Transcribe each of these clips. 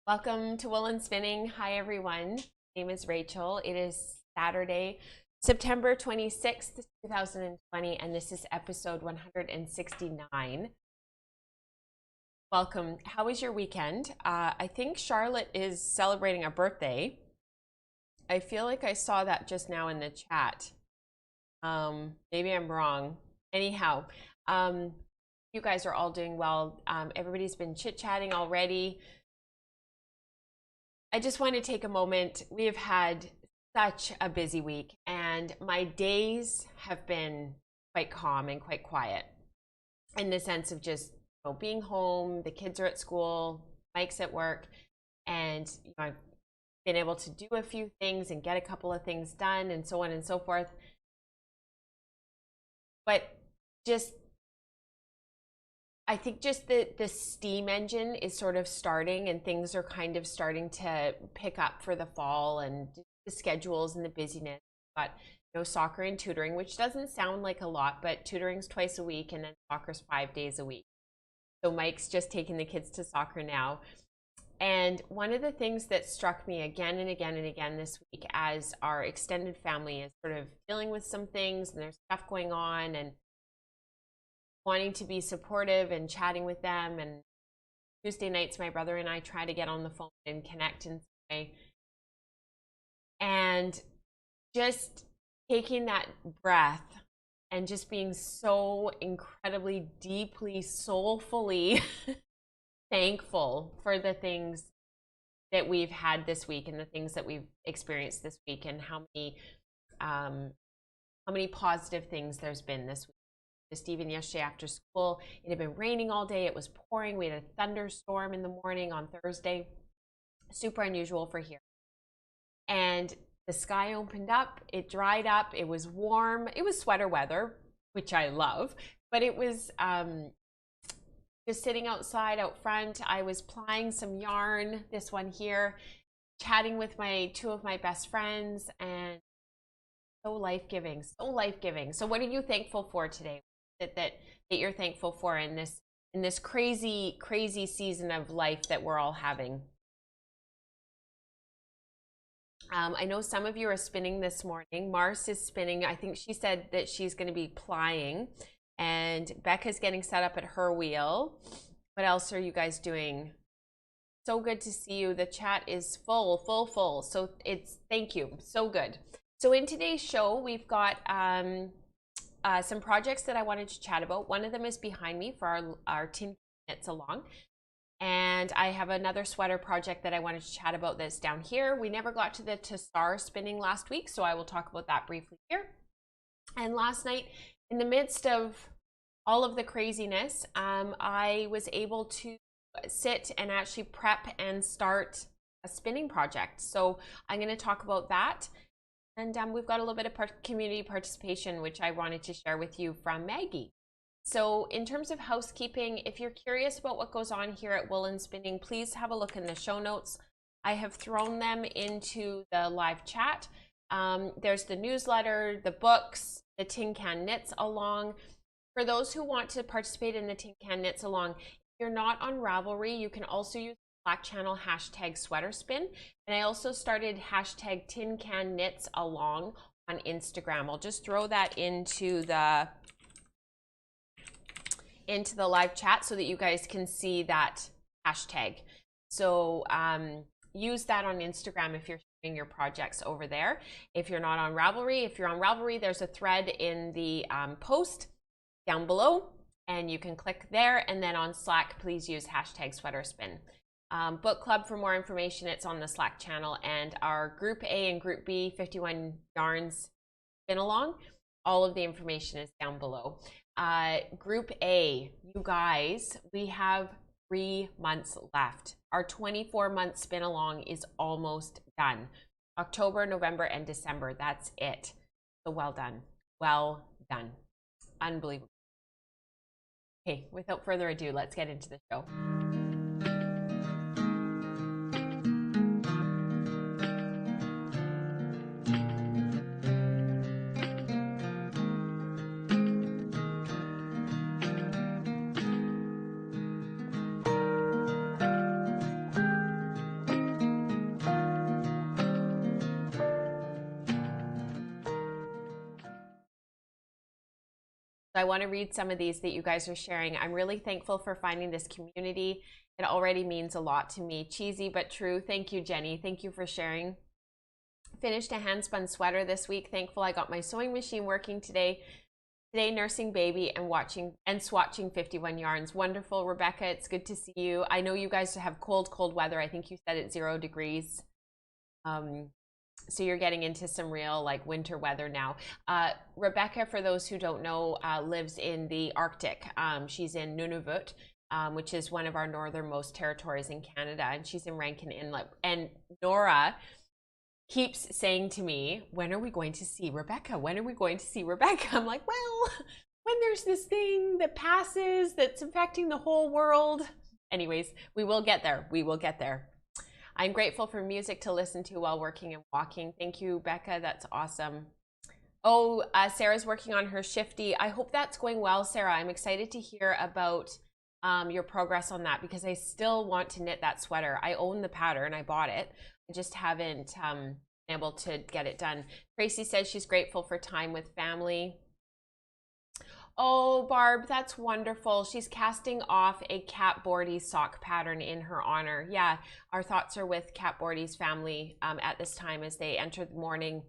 Welcome to Wool and Spinning. Hi everyone. My name is Rachel. It is Saturday, September 26th, 2020, and this is episode 169. Welcome. How was your weekend? I think Charlotte is celebrating a birthday. I feel like I saw that just now in the chat. Maybe I'm wrong. Anyhow, you guys are all doing well. Everybody's been chit-chatting already. I just want to take a moment. We have had such a busy week, and my days have been quite calm and quite quiet in the sense of just being home. The kids are at school, Mike's at work, and I've been able to do a few things and get a couple of things done and so on and so forth. But I think just the steam engine is sort of starting, and things are kind of starting to pick up for the fall, and the schedules and the busyness. But soccer and tutoring, which doesn't sound like a lot, but tutoring's twice a week and then soccer's 5 days a week. So Mike's just taking the kids to soccer now. And one of the things that struck me again and again and again this week, as our extended family is sort of dealing with some things and there's stuff going on, and wanting to be supportive and chatting with them. And Tuesday nights, my brother and I try to get on the phone and connect in some way. And just taking that breath and just being so incredibly, deeply, soulfully thankful for the things that we've had this week and the things that we've experienced this week, and how many positive things there's been this week. Just even yesterday after school, it had been raining all day. It was pouring. We had a thunderstorm in the morning on Thursday. Super unusual for here. And the sky opened up. It dried up. It was warm. It was sweater weather, which I love. But it was just sitting outside out front. I was plying some yarn, this one here, chatting with two of my best friends, and so life-giving, so life-giving. So what are you thankful for today? That you're thankful for in this crazy season of life that we're all having. I know some of you are spinning this morning. Mars is spinning. I think she said that she's going to be plying, and Becca's getting set up at her wheel. What else are you guys doing? So good to see you. The chat is full. So thank you. So good. So in today's show, we've got some projects that I wanted to chat about. One of them is behind me for our Tin Knits Along. And I have another sweater project that I wanted to chat about that's down here. We never got to the Tasar spinning last week, so I will talk about that briefly here. And last night, in the midst of all of the craziness, I was able to sit and actually prep and start a spinning project. So I'm going to talk about that. And we've got a little bit of community participation, which I wanted to share with you from Maggie. So in terms of housekeeping, if you're curious about what goes on here at Wool and Spinning, please have a look in the show notes. I have thrown them into the live chat. There's the newsletter, the books, the Tin Can Knits Along. For those who want to participate in the Tin Can Knits Along, if you're not on Ravelry, you can also use Slack channel #SweaterSpin, and I also started #TinCanKnitsAlong on Instagram. I'll just throw that into the live chat so that you guys can see that hashtag. So use that on Instagram if you're sharing your projects over there. If you're not on Ravelry, there's a thread in the post down below, and you can click there. And then on Slack, please use #SweaterSpin. Book club, for more information, it's on the Slack channel, and our Group A and Group B 51 yarns spin along, all of the information is down below. Group A, you guys, we have 3 months left. Our 24-month spin along is almost done. October, November, and December, that's it. So well done. Unbelievable. Okay, without further ado, let's get into the show. So I want to read some of these that you guys are sharing. I'm really thankful for finding this community. It already means a lot to me. Cheesy but true. Thank you, Jenny. Thank you for sharing. Finished a hand-spun sweater this week. Thankful I got my sewing machine working today. Today, nursing baby and swatching 51 yarns. Wonderful, Rebecca. It's good to see you. I know you guys have cold weather. I think you said it's 0 degrees. So you're getting into some real like winter weather now. Rebecca, for those who don't know, lives in the Arctic. She's in Nunavut, which is one of our northernmost territories in Canada, and she's in Rankin Inlet. And Nora keeps saying to me, when are we going to see Rebecca? When are we going to see Rebecca? I'm like, well, when there's this thing that passes that's affecting the whole world. Anyways, we will get there. We will get there. I'm grateful for music to listen to while working and walking. Thank you, Becca. That's awesome. Oh, Sarah's working on her shifty. I hope that's going well, Sarah. I'm excited to hear about your progress on that, because I still want to knit that sweater. I own the pattern. I bought it. I just haven't been able to get it done. Tracy says she's grateful for time with family. Oh, Barb, that's wonderful. She's casting off a Kat Bordy's sock pattern in her honor. Yeah, our thoughts are with Kat Bordy's family at this time as they enter the mourning.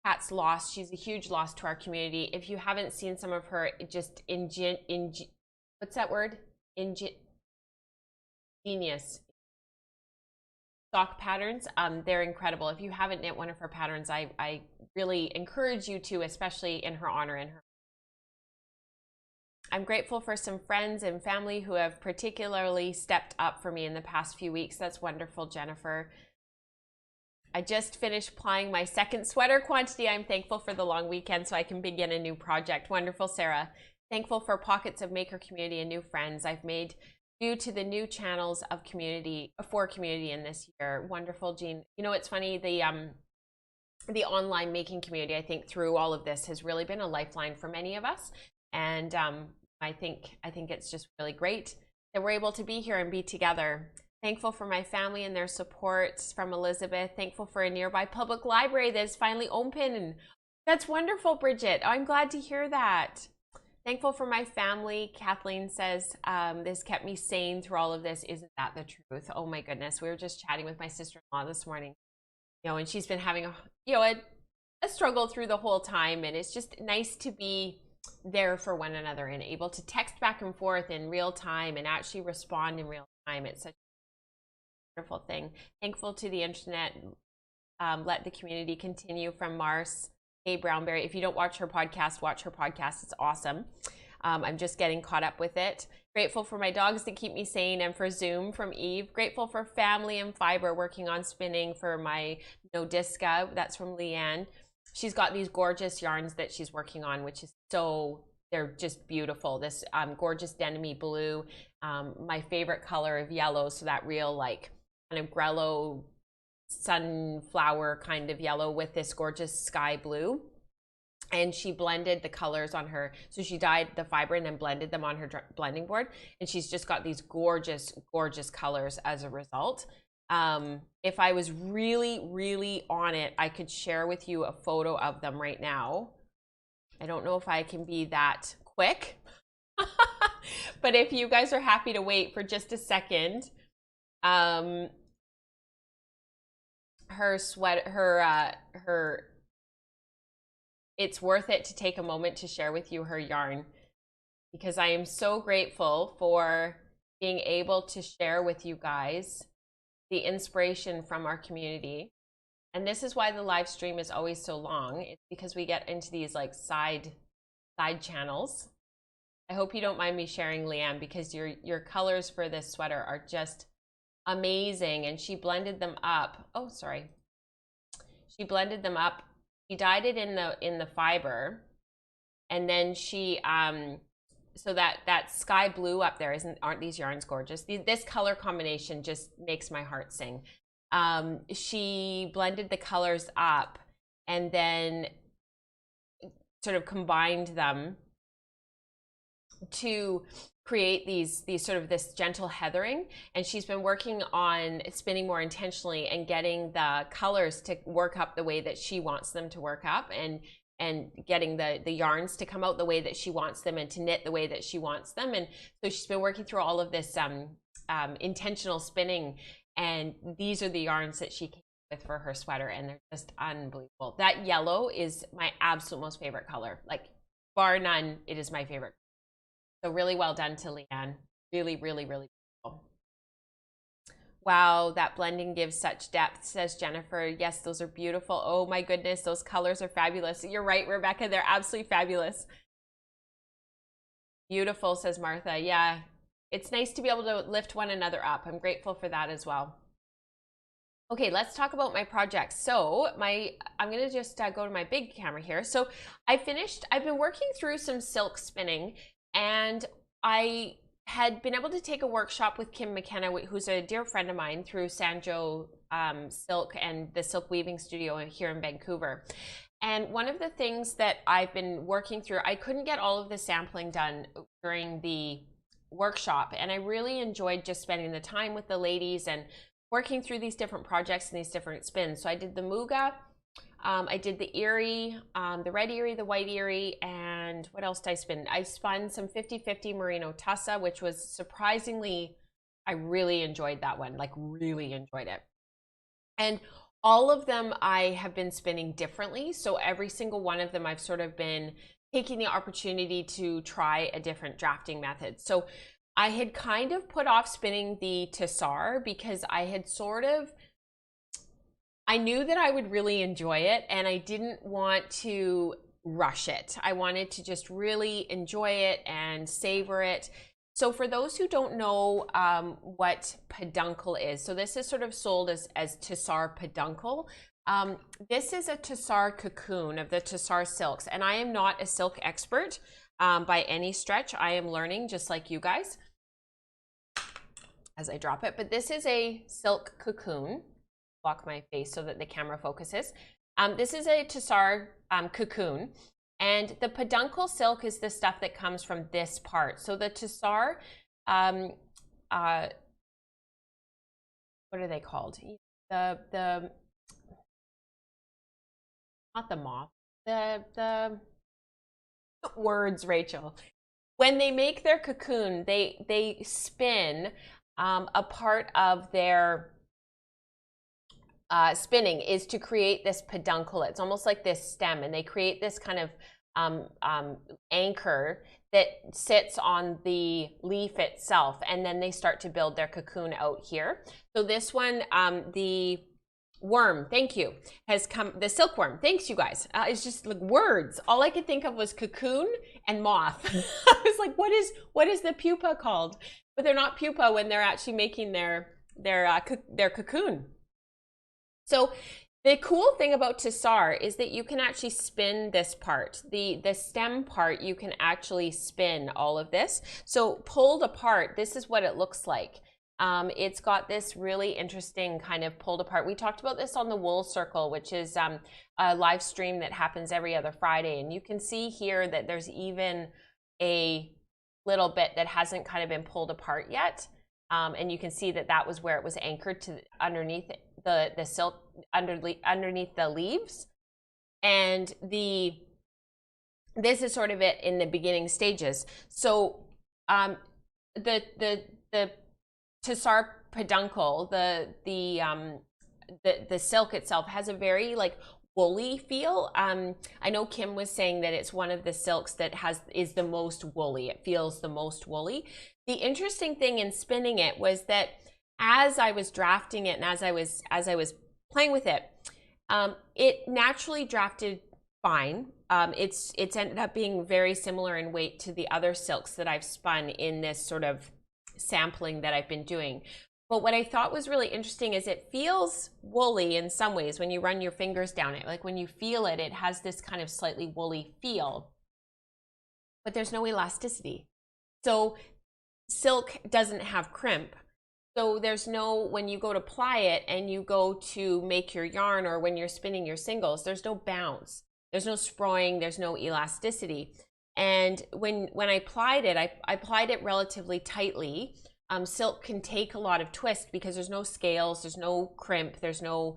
Kat's lost. She's a huge loss to our community. If you haven't seen some of her just what's that word? Ingenious sock patterns, they're incredible. If you haven't knit one of her patterns, I really encourage you to, especially in her honor. I'm grateful for some friends and family who have particularly stepped up for me in the past few weeks. That's wonderful, Jennifer. I just finished plying my second sweater quantity. I'm thankful for the long weekend so I can begin a new project. Wonderful, Sarah. Thankful for pockets of maker community and new friends I've made due to the new channels of community in this year. Wonderful, Jean. You know, it's funny, the online making community, I think through all of this has really been a lifeline for many of us. And I think it's just really great that we're able to be here and be together. Thankful for my family and their support. From Elizabeth. Thankful for a nearby public library that is finally open. And that's wonderful, Bridget. I'm glad to hear that. Thankful for my family. Kathleen says, this kept me sane through all of this. Isn't that the truth? Oh my goodness. We were just chatting with my sister-in-law this morning, you know, and she's been having a struggle through the whole time. And it's just nice to be there for one another and able to text back and forth in real time and actually respond in real time. It's such a wonderful thing. Thankful to the internet. Let the community continue, from Mars. Hey, Brownberry. If you don't watch her podcast, watch her podcast. It's awesome. I'm just getting caught up with it. Grateful for my dogs that keep me sane, and for Zoom, from Eve. Grateful for family and fiber, working on spinning for my Nodiska. That's from Leanne. She's got these gorgeous yarns that she's working on, which is they're just beautiful. This gorgeous denim-y blue, my favorite color of yellow. So that real like kind of grello sunflower kind of yellow with this gorgeous sky blue. And she blended the colors on her, so she dyed the fiber and then blended them on her blending board, and she's just got these gorgeous colors as a result. If I was really on it, I could share with you a photo of them right now. I don't know if I can be that quick, but if you guys are happy to wait for just a second, her sweater, it's worth it to take a moment to share with you her yarn, because I am so grateful for being able to share with you guys the inspiration from our community. And this is why the live stream is always so long. It's because we get into these like side channels. I hope you don't mind me sharing, Leanne, because your colors for this sweater are just amazing. And she blended them up. Oh, sorry. She blended them up. She dyed it in the fiber, and then she so that sky blue up there, aren't these yarns gorgeous? This color combination just makes my heart sing. She blended the colors up and then sort of combined them to create these sort of this gentle heathering, and she's been working on spinning more intentionally and getting the colors to work up the way that she wants them to work up, and and getting the yarns to come out the way that she wants them and to knit the way that she wants them. And so she's been working through all of this intentional spinning, and these are the yarns that she came with for her sweater, and they're just unbelievable. That yellow is my absolute most favorite color, like bar none. It is my favorite. So really well done to Leanne. Really, really, really beautiful. Wow, that blending gives such depth, says Jennifer. Yes, those are beautiful. Oh my goodness, those colors are fabulous. You're right, Rebecca, they're absolutely fabulous. Beautiful, says Martha. Yeah, it's nice to be able to lift one another up. I'm grateful for that as well. Okay, let's talk about my projects. So I'm gonna just go to my big camera here. So I've been working through some silk spinning, and I had been able to take a workshop with Kim McKenna, who's a dear friend of mine, through Sanjo Silk and the Silk Weaving Studio here in Vancouver. And one of the things that I've been working through, I couldn't get all of the sampling done during the workshop, and I really enjoyed just spending the time with the ladies and working through these different projects and these different spins. So I did the Muga, I did the Erie, the red Erie, the white Erie, and what else did I spin? I spun some 50/50 Merino Tussa, which was surprisingly, I really enjoyed that one, like really enjoyed it. And all of them I have been spinning differently. So every single one of them I've sort of been taking the opportunity to try a different drafting method. So I had kind of put off spinning the Tasar because I knew that I would really enjoy it, and I didn't want to rush it. I wanted to just really enjoy it and savor it. So for those who don't know what peduncle is, so this is sort of sold as Tasar peduncle. This is a Tasar cocoon of the Tasar silks, and I am not a silk expert by any stretch. I am learning just like you guys as I drop it, but this is a silk cocoon. Block my face so that the camera focuses. This is a Tasar cocoon, and the peduncle silk is the stuff that comes from this part. So the Tasar, what are they called? The not the moth, the words, Rachel. When they make their cocoon, they spin a part of their spinning is to create this peduncle. It's almost like this stem, and they create this kind of anchor that sits on the leaf itself, and then they start to build their cocoon out here. So this one, the worm, thank you, has come, the silkworm, thanks you guys. It's just like words. All I could think of was cocoon and moth. I was like, what is the pupa called? But they're not pupa when they're actually making their cocoon. So the cool thing about Tasar is that you can actually spin this part. The stem part, you can actually spin all of this. So pulled apart, this is what it looks like. It's got this really interesting kind of pulled apart. We talked about this on the Wool Circle, which is a live stream that happens every other Friday. And you can see here that there's even a little bit that hasn't kind of been pulled apart yet. And you can see that that was where it was anchored to underneath the silk, underneath the leaves. And this is sort of it in the beginning stages. So the Tasar peduncle, the silk itself has a very like woolly feel. I know Kim was saying that it's one of the silks that is the most woolly. It feels the most woolly. The interesting thing in spinning it was that as I was drafting it and as I was playing with it, it naturally drafted fine. It's ended up being very similar in weight to the other silks that I've spun in this sort of sampling that I've been doing. But what I thought was really interesting is it feels woolly in some ways when you run your fingers down it. Like when you feel it, it has this kind of slightly woolly feel, but there's no elasticity. So silk doesn't have crimp. So there's no, when you go to ply it and you go to make your yarn, or when you're spinning your singles, there's no bounce. There's no sproing, there's no elasticity. And when I plied it, I plied it relatively tightly. Silk can take a lot of twist because there's no scales, there's no crimp, there's no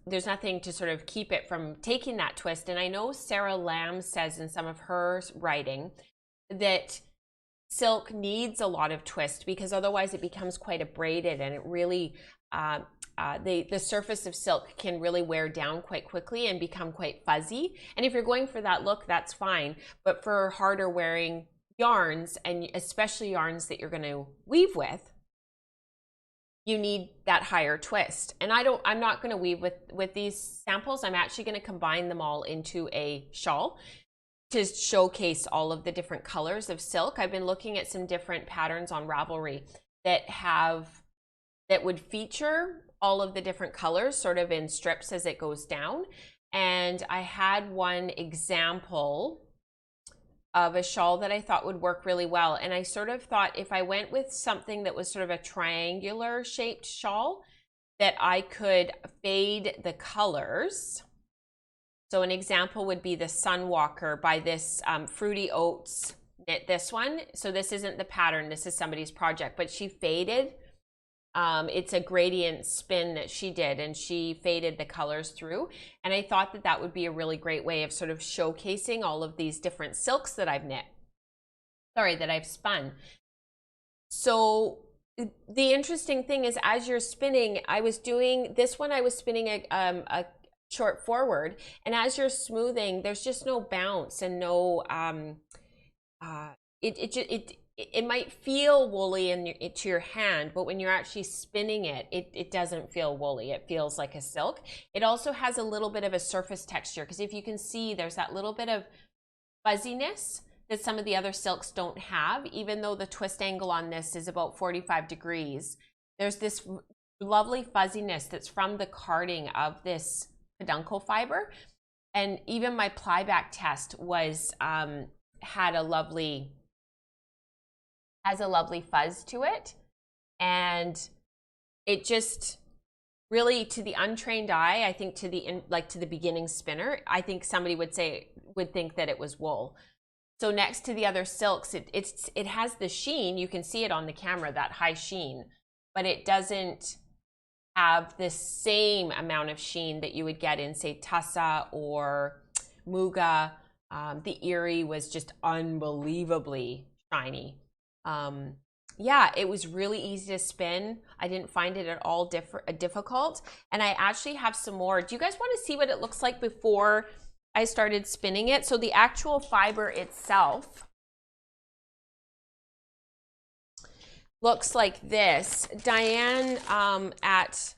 there's nothing to sort of keep it from taking that twist. And I know Sarah Lamb says in some of her writing that silk needs a lot of twist because otherwise it becomes quite abraded, and it really the surface of silk can really wear down quite quickly and become quite fuzzy. And if you're going for that look, that's fine, but for harder wearing yarns, and especially yarns that you're going to weave with, you need that higher twist. And I'm not going to weave with these samples. I'm actually going to combine them all into a shawl to showcase all of the different colors of silk. I've been looking at some different patterns on Ravelry that would feature all of the different colors sort of in strips as it goes down. And I had one example of a shawl that I thought would work really well. And I sort of thought if I went with something that was sort of a triangular shaped shawl, that I could fade the colors. So an example would be the Sunwalker by this Fruity Oats knit, this one. So this isn't the pattern, this is somebody's project, but she faded. It's a gradient spin that she did, and she faded the colors through. And I thought that that would be a really great way of sort of showcasing all of these different silks that I've that I've spun. So the interesting thing is, as you're spinning, I was doing this one, I was spinning a short forward, and as you're smoothing, there's just no bounce and no, it might feel woolly to your hand, but when you're actually spinning it, it doesn't feel woolly. It feels like a silk. It also has a little bit of a surface texture, because if you can see, there's that little bit of fuzziness that some of the other silks don't have. Even though the twist angle on this is about 45 degrees, there's this lovely fuzziness that's from the carding of this peduncle fiber. And even my plyback test was has a lovely fuzz to it, and it just really, to the untrained eye, I think to the beginning spinner, I think somebody would think that it was wool. So next to the other silks, it has the sheen. You can see it on the camera, that high sheen, but it doesn't have the same amount of sheen that you would get in, say, Tasar or Muga. The Erie was just unbelievably shiny. Yeah, it was really easy to spin. I didn't find it at all difficult. And I actually have some more. Do you guys want to see what it looks like before I started spinning it? So the actual fiber itself looks like this. Diane at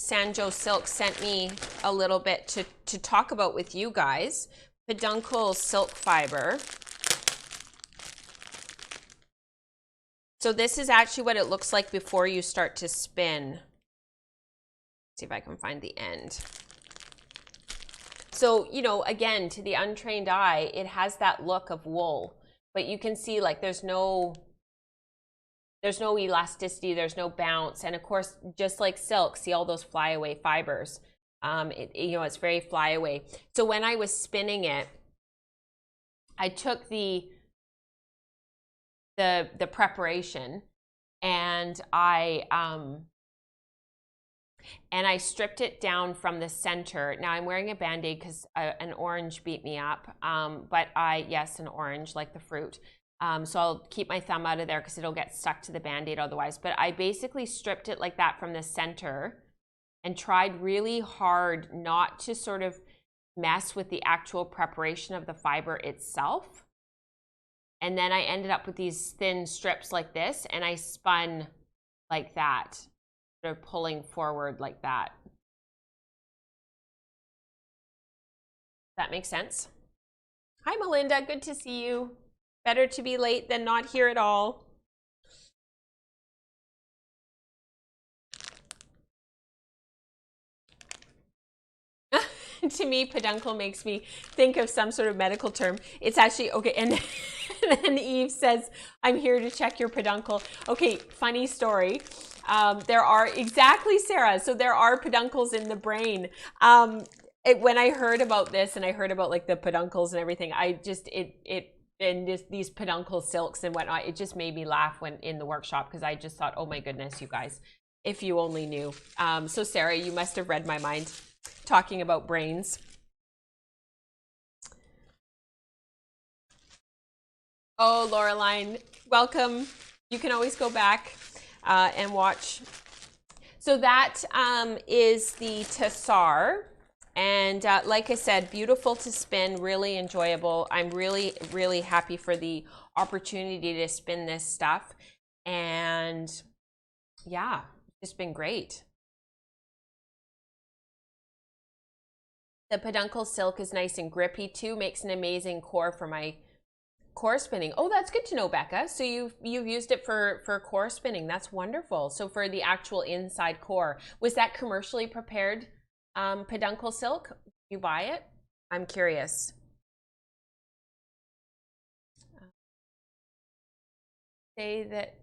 Sanjo Silk sent me a little bit to talk about with you guys. Peduncle silk fiber. So this is actually what it looks like before you start to spin. Let's see if I can find the end. So, you know, again, to the untrained eye, it has that look of wool, but you can see like there's no elasticity, there's no bounce. And of course, just like silk, see all those flyaway fibers. You know, it's very flyaway. So when I was spinning it, I took the preparation, and I stripped it down from the center. Now I'm wearing a band-aid because an orange beat me up, but yes, an orange, like the fruit. So I'll keep my thumb out of there because it'll get stuck to the band-aid otherwise. But I basically stripped it like that from the center and tried really hard not to sort of mess with the actual preparation of the fiber itself. And then I ended up with these thin strips like this, and I spun like that, sort of pulling forward like that. That makes sense? Hi, Melinda, good to see you. Better to be late than not here at all. To me, peduncle makes me think of some sort of medical term. It's actually, okay, and then Eve says, I'm here to check your peduncle. Okay, funny story. There are, exactly, Sarah, so there are peduncles in the brain. When I heard about this, and I heard about like the peduncles and everything, I just, and these peduncle silks and whatnot, it just made me laugh when in the workshop, because I just thought, oh my goodness, you guys. If you only knew. So Sarah, you must have read my mind talking about brains. Oh, Laureline, welcome. You can always go back and watch. So that is the Tasar. And like I said, beautiful to spin, really enjoyable. I'm really, really happy for the opportunity to spin this stuff. And yeah, it's been great. The peduncle silk is nice and grippy too, makes an amazing core for my core spinning. Oh, that's good to know, Becca. So you've used it for core spinning. That's wonderful. So for the actual inside core, was that commercially prepared peduncle silk? You buy it? I'm curious. Say that.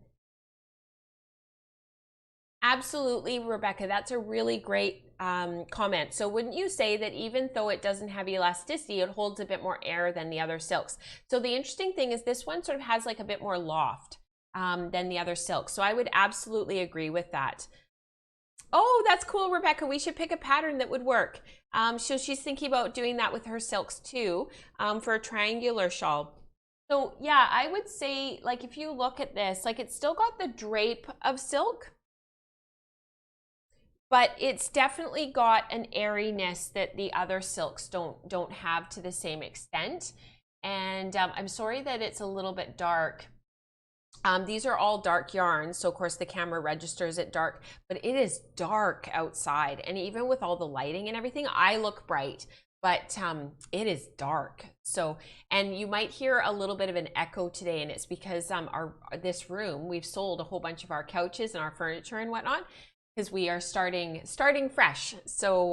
Absolutely, Rebecca. That's a really great comment. So wouldn't you say that even though it doesn't have elasticity, it holds a bit more air than the other silks? So the interesting thing is this one sort of has like a bit more loft than the other silks. So I would absolutely agree with that. Oh, that's cool, Rebecca. We should pick a pattern that would work. So she's thinking about doing that with her silks too, for a triangular shawl. So yeah, I would say, like, if you look at this, like, it's still got the drape of silk, but it's definitely got an airiness that the other silks don't have to the same extent. And I'm sorry that it's a little bit dark. These are all dark yarns, so of course the camera registers it dark, but it is dark outside, and even with all the lighting and everything, I look bright, but it is dark. So, and you might hear a little bit of an echo today, and it's because this room, we've sold a whole bunch of our couches and our furniture and whatnot, because we are starting fresh. So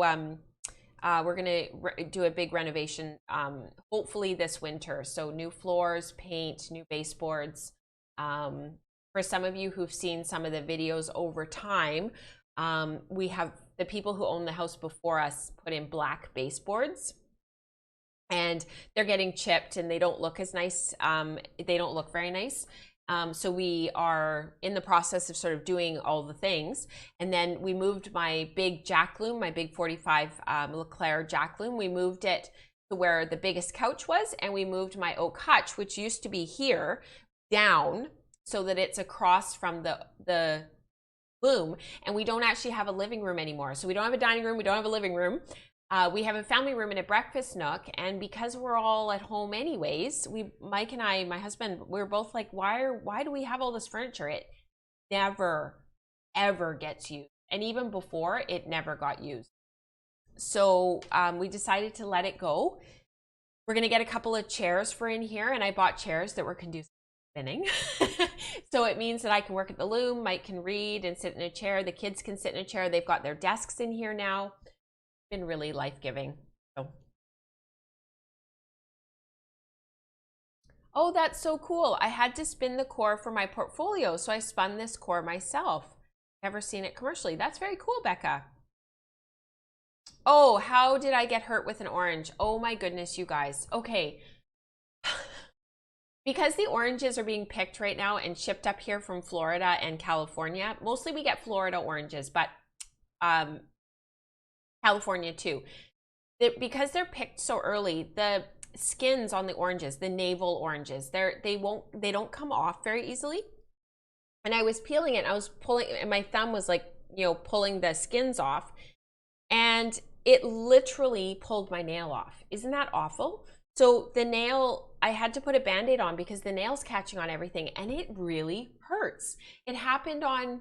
we're gonna do a big renovation, hopefully this winter. So new floors, paint, new baseboards. For some of you who've seen some of the videos over time, we have the people who own the house before us put in black baseboards, and they're getting chipped and they don't look as nice. They don't look very nice. So we are in the process of sort of doing all the things. And then we moved my big jack loom, my big 45 Leclerc jack loom. We moved it to where the biggest couch was, and we moved my oak hutch, which used to be here, down so that it's across from the loom, and we don't actually have a living room anymore. So we don't have a dining room, we don't have a living room. We have a family room and a breakfast nook, and because we're all at home anyways, Mike and I, my husband, we're both like, why do we have all this furniture? It never ever gets used, and even before, it never got used. So we decided to let it go. We're gonna get a couple of chairs for in here, and I bought chairs that were conducive to spinning. So it means that I can work at the loom, Mike can read and sit in a chair, the kids can sit in a chair, they've got their desks in here now. Been really life-giving. So. Oh, that's so cool. I had to spin the core for my portfolio, so I spun this core myself. Never seen it commercially. That's very cool, Becca. Oh, how did I get hurt with an orange? Oh my goodness, you guys. Okay. Because the oranges are being picked right now and shipped up here from Florida and California. Mostly we get Florida oranges, but California too. Because they're picked so early, the skins on the oranges, the navel oranges, they don't come off very easily. And I was peeling it, I was pulling, and my thumb was like, you know, pulling the skins off, and it literally pulled my nail off. Isn't that awful? So the nail, I had to put a Band-Aid on because the nail's catching on everything, and it really hurts. It happened on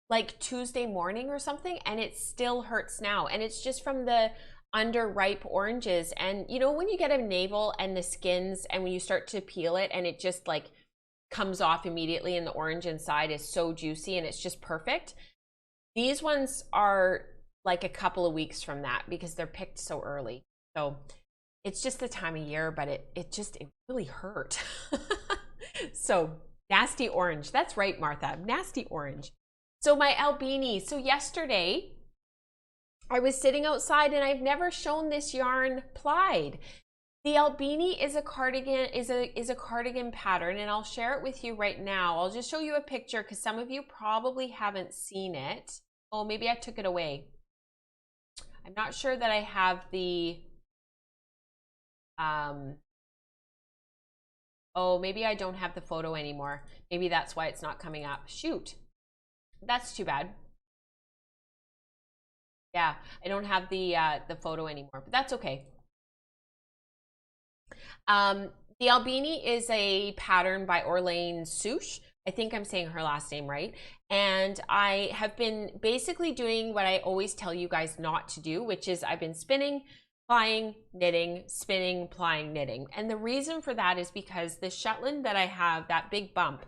like Tuesday morning or something, and it still hurts now. And it's just from the underripe oranges. And you know, when you get a navel and the skins, and when you start to peel it and it just like comes off immediately, and the orange inside is so juicy and it's just perfect. These ones are like a couple of weeks from that because they're picked so early. So it's just the time of year, but it really hurt. So nasty orange. That's right, Martha. Nasty orange. So my Albini. So yesterday I was sitting outside, and I've never shown this yarn plied. The Albini is a cardigan, is a cardigan pattern, and I'll share it with you right now. I'll just show you a picture because some of you probably haven't seen it. Oh, maybe I took it away. I'm not sure that I have the, oh, maybe I don't have the photo anymore. Maybe that's why it's not coming up. Shoot, that's too bad. Yeah, I don't have the photo anymore, but that's okay. The Albini is a pattern by Orlane Souche. I think I'm saying her last name right. And I have been basically doing what I always tell you guys not to do, which is I've been spinning, plying, knitting, spinning, plying, knitting. And the reason for that is because the Shetland that I have, that big bump,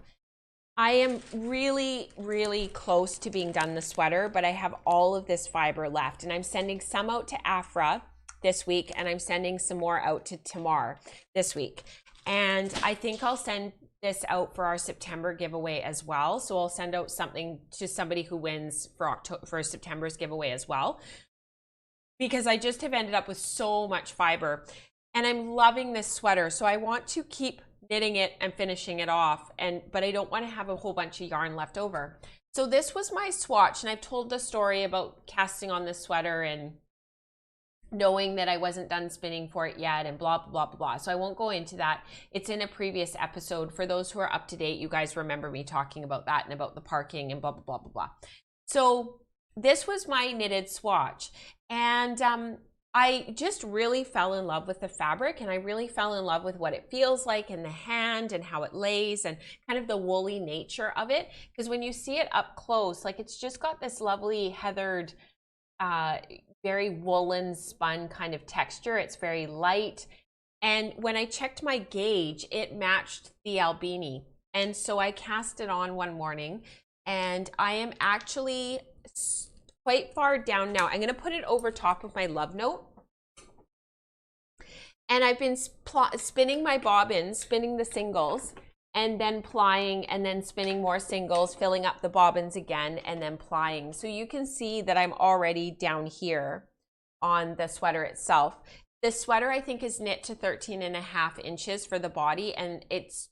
I am really, really close to being done the sweater, but I have all of this fiber left. And I'm sending some out to Afra this week, and I'm sending some more out to Tamar this week. And I think I'll send this out for our September giveaway as well. So I'll send out something to somebody who wins for September's giveaway as well, because I just have ended up with so much fiber, and I'm loving this sweater. So I want to keep knitting it and finishing it off, but I don't want to have a whole bunch of yarn left over. So this was my swatch, and I've told the story about casting on this sweater and knowing that I wasn't done spinning for it yet and blah, blah, blah, blah. So I won't go into that. It's in a previous episode. For those who are up to date, you guys remember me talking about that and about the parking and blah, blah, blah, blah, blah. So this was my knitted swatch. And I just really fell in love with the fabric, and I really fell in love with what it feels like in the hand and how it lays and kind of the woolly nature of it. Because when you see it up close, like it's just got this lovely heathered, very woolen spun kind of texture. It's very light. And when I checked my gauge, it matched the Albini. And so I cast it on one morning, and I am actually quite far down now. I'm going to put it over top of my love note. And I've been spinning my bobbins, spinning the singles, and then plying, and then spinning more singles, filling up the bobbins again, and then plying. So you can see that I'm already down here on the sweater itself. The sweater I think is knit to 13.5 inches for the body, and it's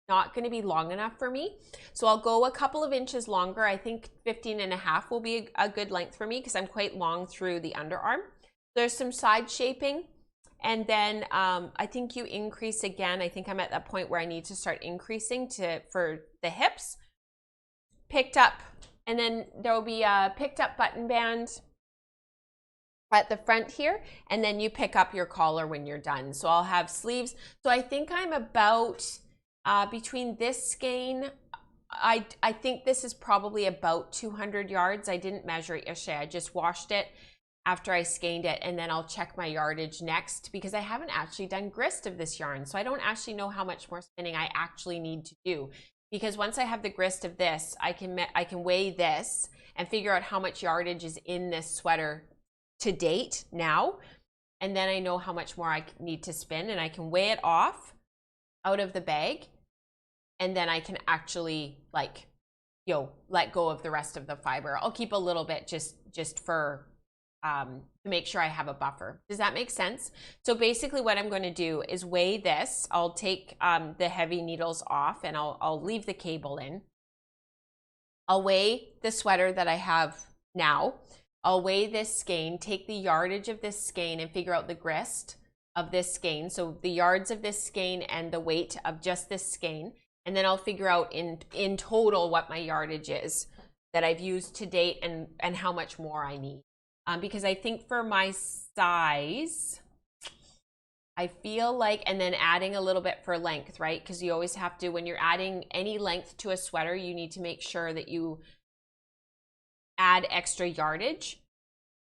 not going to be long enough for me. So I'll go a couple of inches longer. I think 15.5 will be a good length for me because I'm quite long through the underarm. There's some side shaping. And then I think you increase again. I think I'm at that point where I need to start increasing for the hips. Picked up, and then there will be a picked up button band at the front here, and then you pick up your collar when you're done. So I'll have sleeves. So I think I'm about between this skein, I think this is probably about 200 yards. I didn't measure it yesterday. I just washed it after I skeined it, and then I'll check my yardage next because I haven't actually done grist of this yarn. So I don't actually know how much more spinning I actually need to do, because once I have the grist of this, I can weigh this and figure out how much yardage is in this sweater to date now. And then I know how much more I need to spin, and I can weigh it off out of the bag. And then I can actually like, let go of the rest of the fiber. I'll keep a little bit just for, to make sure I have a buffer. Does that make sense? So basically what I'm going to do is weigh this. I'll take the heavy needles off, and I'll leave the cable in. I'll weigh the sweater that I have now. I'll weigh this skein, take the yardage of this skein, and figure out the grist of this skein. So the yards of this skein and the weight of just this skein. And then I'll figure out in total what my yardage is that I've used to date and how much more I need. Because I think for my size, I feel like, and then adding a little bit for length, right? Because you always have to, when you're adding any length to a sweater, you need to make sure that you add extra yardage.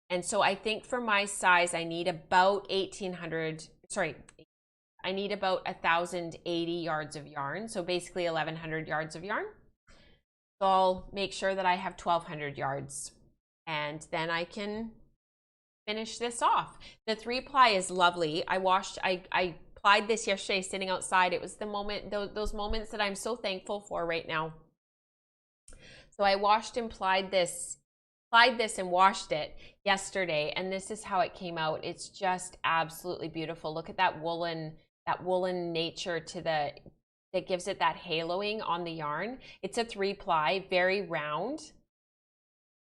And so I think for my size, I need about 1,080 yards of yarn. So basically 1,100 yards of yarn. So I'll make sure that I have 1,200 yards, and then I can finish this off. The 3-ply is lovely. I plied this yesterday sitting outside. It was the moment, those moments that I'm so thankful for right now. So I washed and plied this and washed it yesterday, and this is how it came out. It's just absolutely beautiful. Look at that woolen nature to that gives it that haloing on the yarn. It's a 3-ply, very round,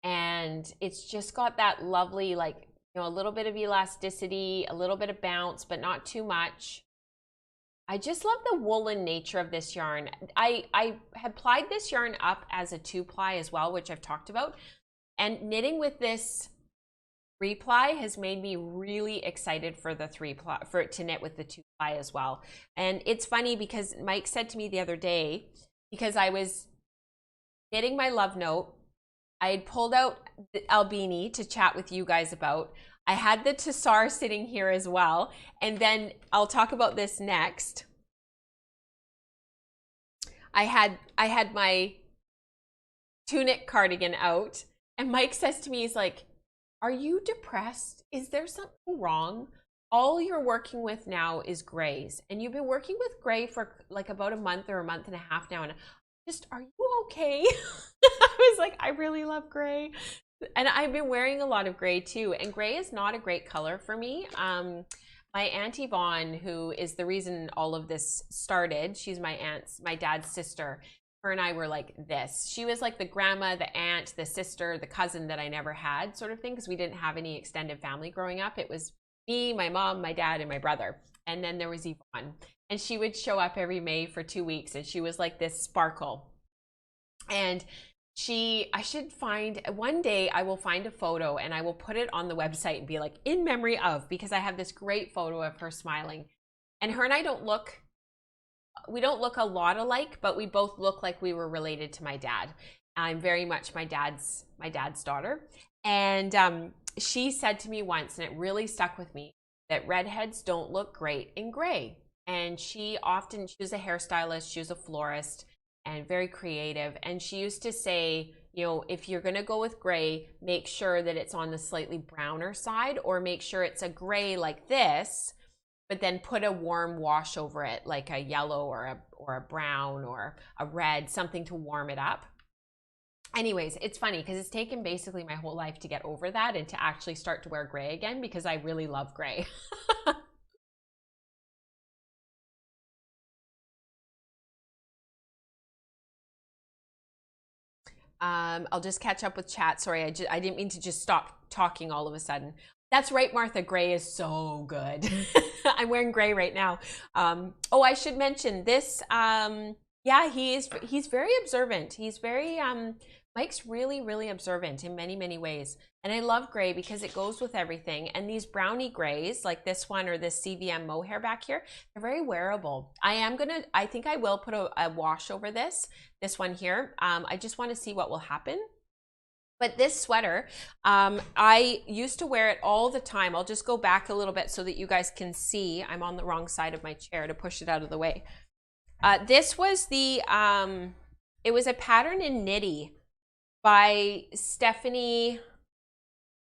and it's just got that lovely, like, you know, a little bit of elasticity, a little bit of bounce, but not too much. I just love the woolen nature of this yarn. I had plied this yarn up as a 2-ply as well, which I've talked about. And knitting with this 3-ply has made me really excited for the 3-ply, for it to knit with the 2-ply as well. And it's funny because Mike said to me the other day, because I was knitting my love note, I had pulled out the Albini to chat with you guys about. I had the Tasar sitting here as well. And then I'll talk about this next. I had my Tunic cardigan out, and Mike says to me, he's like, "Are you depressed? Is there something wrong? All you're working with now is grays, and you've been working with gray for like about a month or a month and a half now, and just, are you okay?" I was like, I really love gray. And I've been wearing a lot of gray too. And gray is not a great color for me. My Auntie Vaughn, who is the reason all of this started, she's my dad's sister. Her and I were like this. She was like the grandma, the aunt, the sister, the cousin that I never had, sort of thing, because we didn't have any extended family growing up. It was me, my mom, my dad, and my brother. And then there was Yvonne. And she would show up every May for 2 weeks, and she was like this sparkle. And I should find, one day I will find a photo and I will put it on the website and be like, in memory of, because I have this great photo of her smiling. And her and I we don't look a lot alike, but we both look like we were related to my dad. I'm very much my dad's daughter. And she said to me once, and it really stuck with me, that redheads don't look great in gray. And she was a hairstylist, she was a florist, and very creative. And she used to say, you know, if you're gonna go with gray, make sure that it's on the slightly browner side, or make sure it's a gray like this, but then put a warm wash over it, like a yellow or a brown or a red, something to warm it up. Anyways, it's funny because it's taken basically my whole life to get over that and to actually start to wear gray again, because I really love gray. I'll just catch up with chat. Sorry, I didn't mean to just stop talking all of a sudden. That's right, Martha. Gray is so good. I'm wearing gray right now. Oh, I should mention this. Yeah, he's very observant. He's very Mike's really, really observant in many, many ways. And I love gray because it goes with everything. And these brownie grays, like this one or this CVM mohair back here, they're very wearable. I think I will put a wash over this one here. I just want to see what will happen. But this sweater, I used to wear it all the time. I'll just go back a little bit so that you guys can see. I'm on the wrong side of my chair to push it out of the way. This was it was a pattern in Knitty by Stephanie.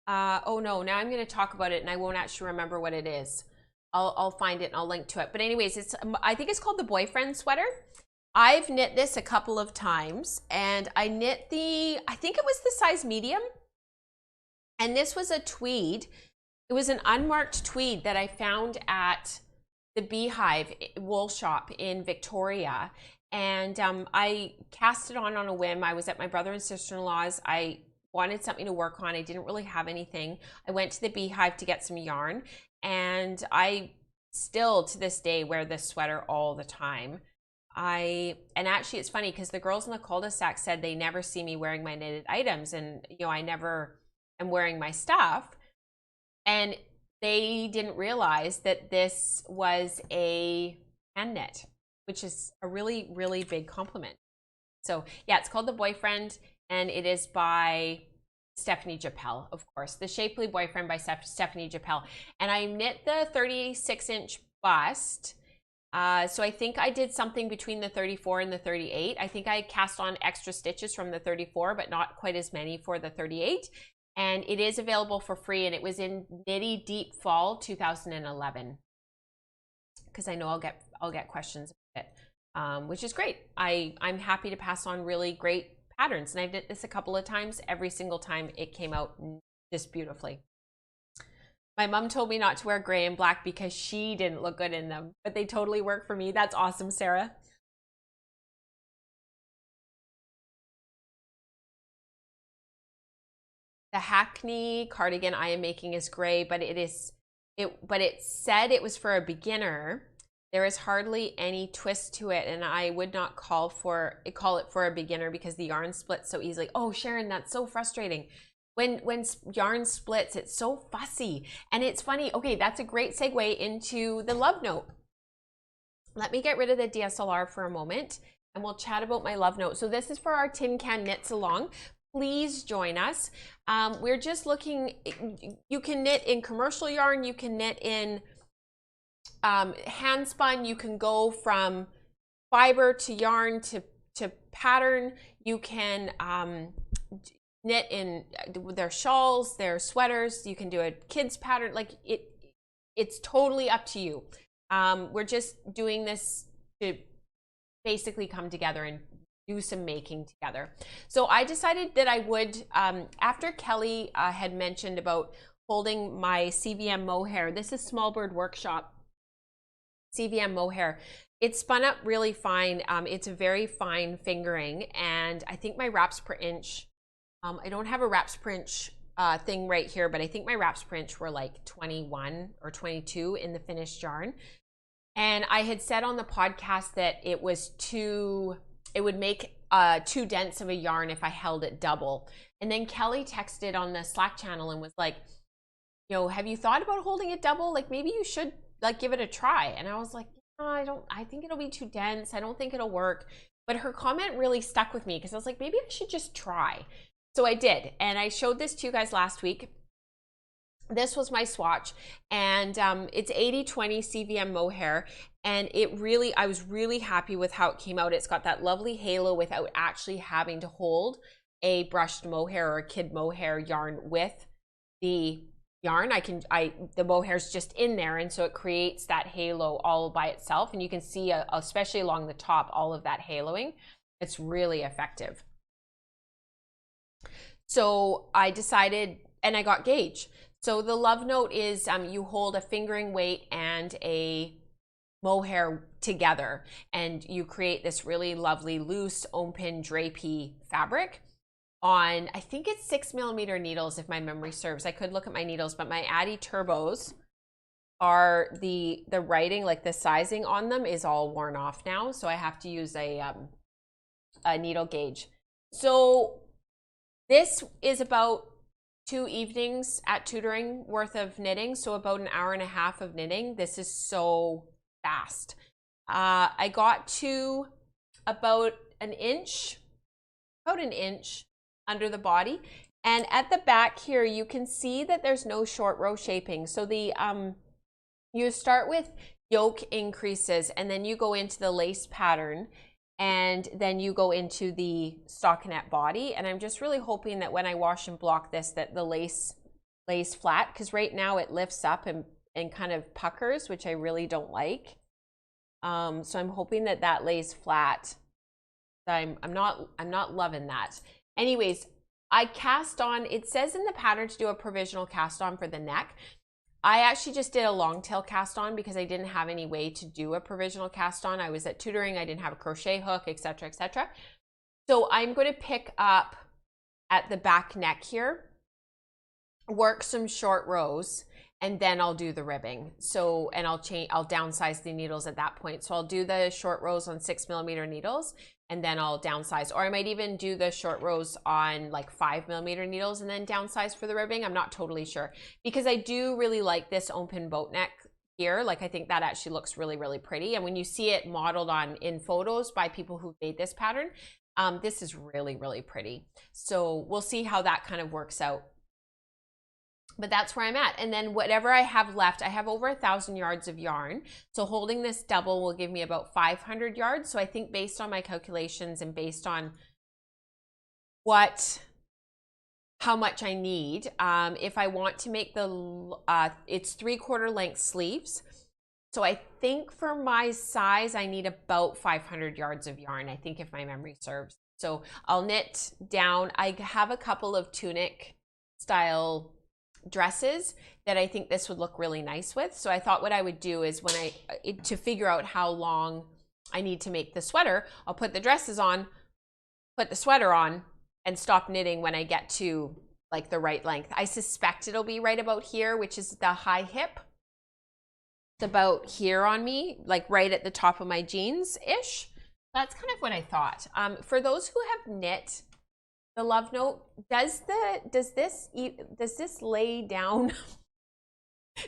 Oh no, now I'm going to talk about it and I won't actually remember what it is. I'll find it and I'll link to it. But anyways, I think it's called the Boyfriend Sweater. I've knit this a couple of times, and I knit I think it was the size medium. And this was a tweed. It was an unmarked tweed that I found at the Beehive wool shop in Victoria. And I cast it on a whim. I was at my brother and sister-in-law's. I wanted something to work on. I didn't really have anything. I went to the Beehive to get some yarn, and I still to this day wear this sweater all the time. And actually it's funny because the girls in the cul-de-sac said they never see me wearing my knitted items, and you know, I never am wearing my stuff, and they didn't realize that this was a hand knit, which is a really, really big compliment. So yeah, it's called The Boyfriend, and it is by Stephanie Japel, of course. The Shapely Boyfriend by Stephanie Japel. And I knit the 36-inch bust. So I think I did something between the 34 and the 38. I think I cast on extra stitches from the 34, but not quite as many for the 38. And it is available for free, and it was in Knitty Deep Fall 2011. Because I know I'll get questions about it, which is great. I'm happy to pass on really great patterns, and I've did this a couple of times. Every single time it came out just beautifully. My mom told me not to wear gray and black because she didn't look good in them, but they totally work for me. That's awesome, Sarah. the Hackney cardigan I am making is gray, but it said it was for a beginner. There is hardly any twist to it, and I would not call it for a beginner because the yarn splits so easily. Oh, Sharon, that's so frustrating. When yarn splits, it's so fussy. And it's funny. Okay, that's a great segue into the love note. Let me get rid of the DSLR for a moment, and we'll chat about my love note. So this is for our Tin Can Knits Along. Please join us. We're just looking, you can knit in commercial yarn, you can knit in hand spun, you can go from fiber to yarn to pattern, you can knit in their shawls, their sweaters, you can do a kids pattern, like it's totally up to you. We're just doing this to basically come together and do some making together. So I decided that I would, after Kelly had mentioned about holding my CVM Mohair, this is Small Bird Workshop CVM Mohair. It spun up really fine. It's a very fine fingering, and I think my wraps per inch, I don't have a wraps per inch thing right here, but I think my wraps per inch were like 21 or 22 in the finished yarn. And I had said on the podcast that it was it would make too dense of a yarn if I held it double. And then Kelly texted on the Slack channel and was like, you know, have you thought about holding it double? Like maybe you should like give it a try. And I was like, no, I think it'll be too dense. I don't think it'll work. But her comment really stuck with me because I was like, maybe I should just try. So I did. And I showed this to you guys last week. This was my swatch, and it's 80/20 CVM Mohair, and I was really happy with how it came out. It's got that lovely halo without actually having to hold a brushed mohair or a kid mohair yarn with the yarn. The mohair's just in there, and so it creates that halo all by itself, and you can see, especially along the top, all of that haloing. It's really effective. So I decided, and I got gauge. So the love note is you hold a fingering weight and a mohair together, and you create this really lovely loose open drapey fabric on, I think it's 6mm needles if my memory serves. I could look at my needles, but my Addi Turbos are the writing, like the sizing on them is all worn off now, so I have to use a needle gauge. So this is about 2 evenings at tutoring worth of knitting, so about an hour and a half of knitting. This is so fast. I got to about an inch under the body, and at the back here you can see that there's no short row shaping. So the you start with yoke increases, and then you go into the lace pattern, and then you go into the stockinette body. And I'm just really hoping that when I wash and block this, that the lace lays flat, because right now it lifts up and kind of puckers, which I really don't like. So I'm hoping that that lays flat. I'm not loving that. Anyways, I cast on, it says in the pattern to do a provisional cast on for the neck. I actually just did a long tail cast on because I didn't have any way to do a provisional cast on. I was at tutoring, I didn't have a crochet hook, etc., etc. So I'm going to pick up at the back neck here, work some short rows, and then I'll do the ribbing. So, and I'll downsize the needles at that point. So I'll do the short rows on 6mm needles, and then I'll downsize, or I might even do the short rows on like 5mm needles and then downsize for the ribbing. I'm not totally sure, because I do really like this open boat neck here. Like I think that actually looks really, really pretty. And when you see it modeled in photos by people who made this pattern, this is really, really pretty. So we'll see how that kind of works out. But that's where I'm at. And then whatever I have left, I have over 1,000 yards of yarn. So holding this double will give me about 500 yards. So I think based on my calculations and based on how much I need, if I want to make it's 3/4 length sleeves. So I think for my size, I need about 500 yards of yarn, I think, if my memory serves. So I'll knit down. I have a couple of tunic style dresses that I think this would look really nice with. So I thought what I would do is to figure out how long I need to make the sweater, I'll put the dresses on, put the sweater on, and stop knitting when I get to like the right length. I suspect it'll be right about here, which is the high hip. It's about here on me, like right at the top of my jeans-ish. That's kind of what I thought. For those who have knit the love note, does this lay down?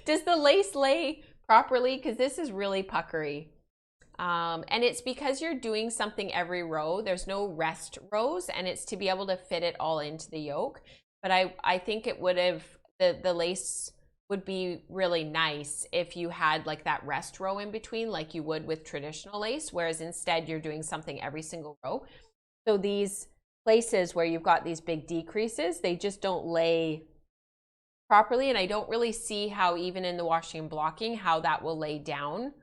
Does the lace lay properly? Because this is really puckery. And it's because you're doing something every row. There's no rest rows, and it's to be able to fit it all into the yoke. But I think it would have, the lace would be really nice if you had like that rest row in between, like you would with traditional lace, whereas instead you're doing something every single row. So these places where you've got these big decreases, they just don't lay properly, and I don't really see how, even in the washing and blocking, how that will lay down.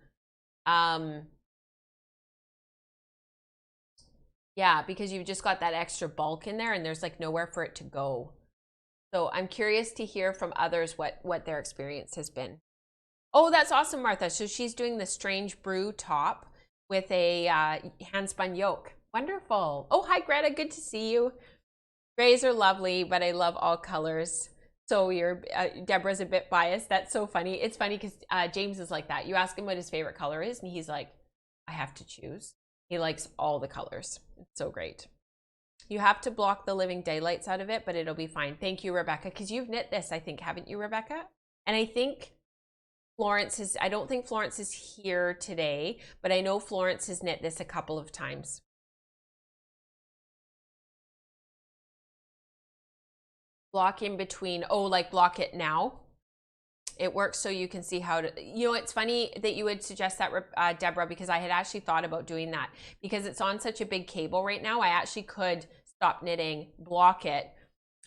Yeah, because you've just got that extra bulk in there and there's like nowhere for it to go. So I'm curious to hear from others what their experience has been. Oh, that's awesome, Martha. So she's doing the Strange Brew top with a hand-spun yoke. Wonderful. Oh, hi, Greta. Good to see you. Grays are lovely, but I love all colors. So you're Deborah's a bit biased. That's so funny. It's funny because James is like that. You ask him what his favorite color is, and he's like, I have to choose. He likes all the colors. It's so great. You have to block the living daylights out of it, but it'll be fine. Thank you, Rebecca, because you've knit this, I think, haven't you, Rebecca? And I think Florence is, I don't think Florence is here today, but I know Florence has knit this a couple of times. Block in between, oh, like block it now. It works so you can see how to, you know, it's funny that you would suggest that, Deborah, because I had actually thought about doing that because it's on such a big cable right now. I actually could stop knitting, block it,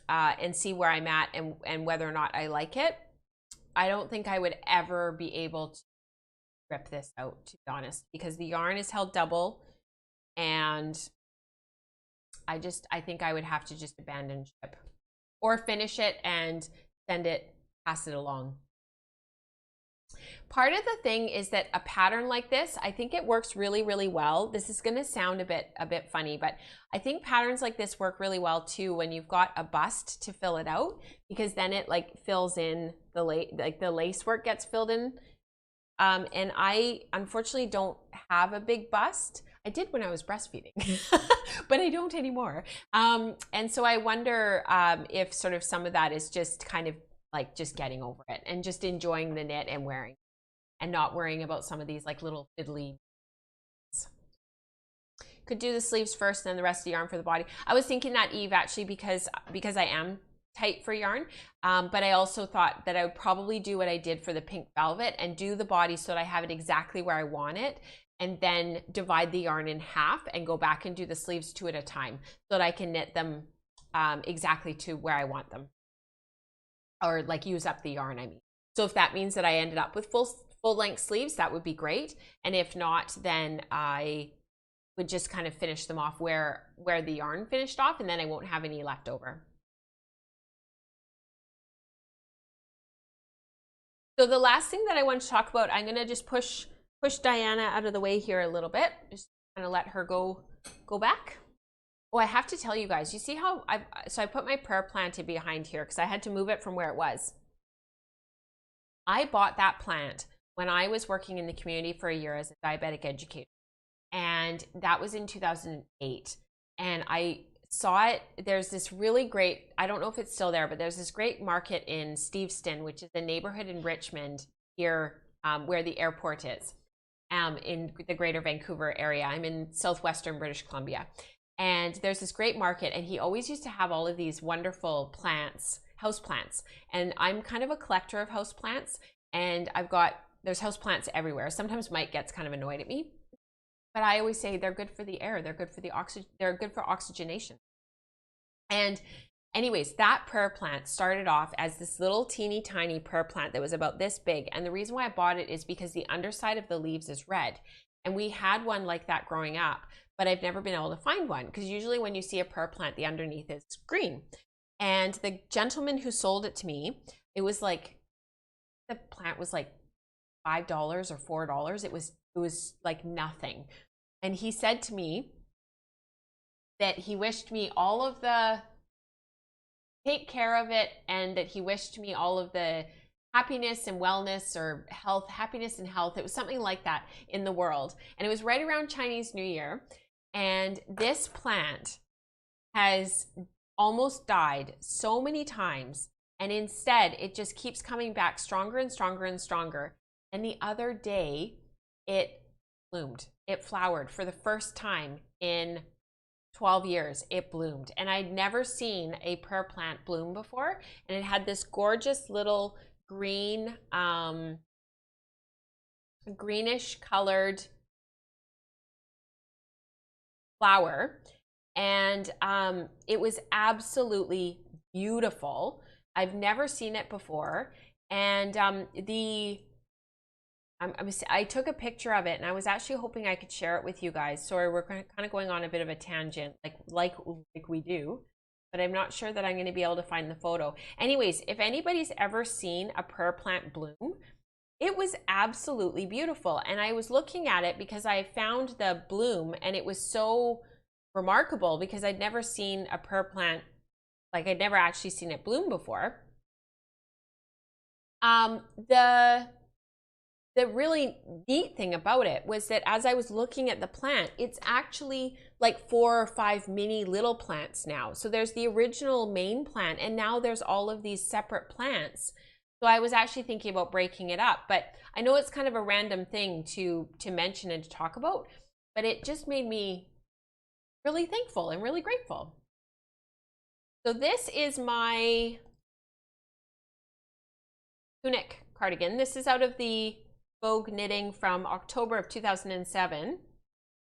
and see where I'm at and whether or not I like it. I don't think I would ever be able to rip this out, to be honest, because the yarn is held double, and I think I would have to just abandon ship or finish it and pass it along. Part of the thing is that a pattern like this, I think it works really, really well. This is going to sound a bit funny, but I think patterns like this work really well too when you've got a bust to fill it out, because then it like fills in the lace work gets filled in. And I unfortunately don't have a big bust. I did when I was breastfeeding, but I don't anymore. And so I wonder if sort of some of that is just kind of like just getting over it and just enjoying the knit and wearing and not worrying about some of these like little fiddly. Could do the sleeves first and then the rest of the yarn for the body. I was thinking that, Eve, actually, because I am tight for yarn, but I also thought that I would probably do what I did for the pink velvet and do the body so that I have it exactly where I want it, and then divide the yarn in half and go back and do the sleeves two at a time so that I can knit them exactly to where I want them, or like use up the yarn, I mean. So if that means that I ended up with full length sleeves, that would be great. And if not, then I would just kind of finish them off where the yarn finished off, and then I won't have any left over. So the last thing that I want to talk about, I'm gonna just push Diana out of the way here a little bit, just kind of let her go back. Oh, I have to tell you guys, you see how I put my prayer plant in behind here because I had to move it from where it was. I bought that plant when I was working in the community for a year as a diabetic educator, and that was in 2008. And I saw it, there's this really great, I don't know if it's still there, but there's this great market in Steveston, which is a neighborhood in Richmond here, where the airport is, in the greater Vancouver area. I'm in southwestern British Columbia. And there's this great market, and he always used to have all of these wonderful plants, house plants. And I'm kind of a collector of house plants, and there's house plants everywhere. Sometimes Mike gets kind of annoyed at me, but I always say they're good for the air, they're good for the oxygen, they're good for oxygenation. And anyways, that prayer plant started off as this little teeny tiny prayer plant that was about this big. And the reason why I bought it is because the underside of the leaves is red. And we had one like that growing up, but I've never been able to find one, because usually when you see a prayer plant, the underneath is green. And the gentleman who sold it to me, it was like, the plant was like $5 or $4. It was like nothing. And he said to me that he wished me all of the take care of it, and that he wished me all of the happiness and wellness, or health, happiness and health. It was something like that in the world. And it was right around Chinese New Year. And this plant has almost died so many times. And instead, it just keeps coming back stronger and stronger and stronger. And the other day, it bloomed. It flowered for the first time in 12 years. It bloomed. And I'd never seen a prayer plant bloom before. And it had this gorgeous little green, greenish colored flower. And it was absolutely beautiful. I've never seen it before. And I took a picture of it, and I was actually hoping I could share it with you guys. Sorry, we're kind of going on a bit of a tangent, like we do, but I'm not sure that I'm going to be able to find the photo. Anyways, if anybody's ever seen a prayer plant bloom, it was absolutely beautiful. And I was looking at it because I found the bloom, and it was so remarkable because I'd never seen a prayer plant, like I'd never actually seen it bloom before. The really neat thing about it was that as I was looking at the plant, it's actually like 4 or 5 mini little plants now. So there's the original main plant, and now there's all of these separate plants. So I was actually thinking about breaking it up, but I know it's kind of a random thing to mention and to talk about, but it just made me really thankful and really grateful. So this is my Tunic cardigan. This is out of the Vogue knitting from October of 2007.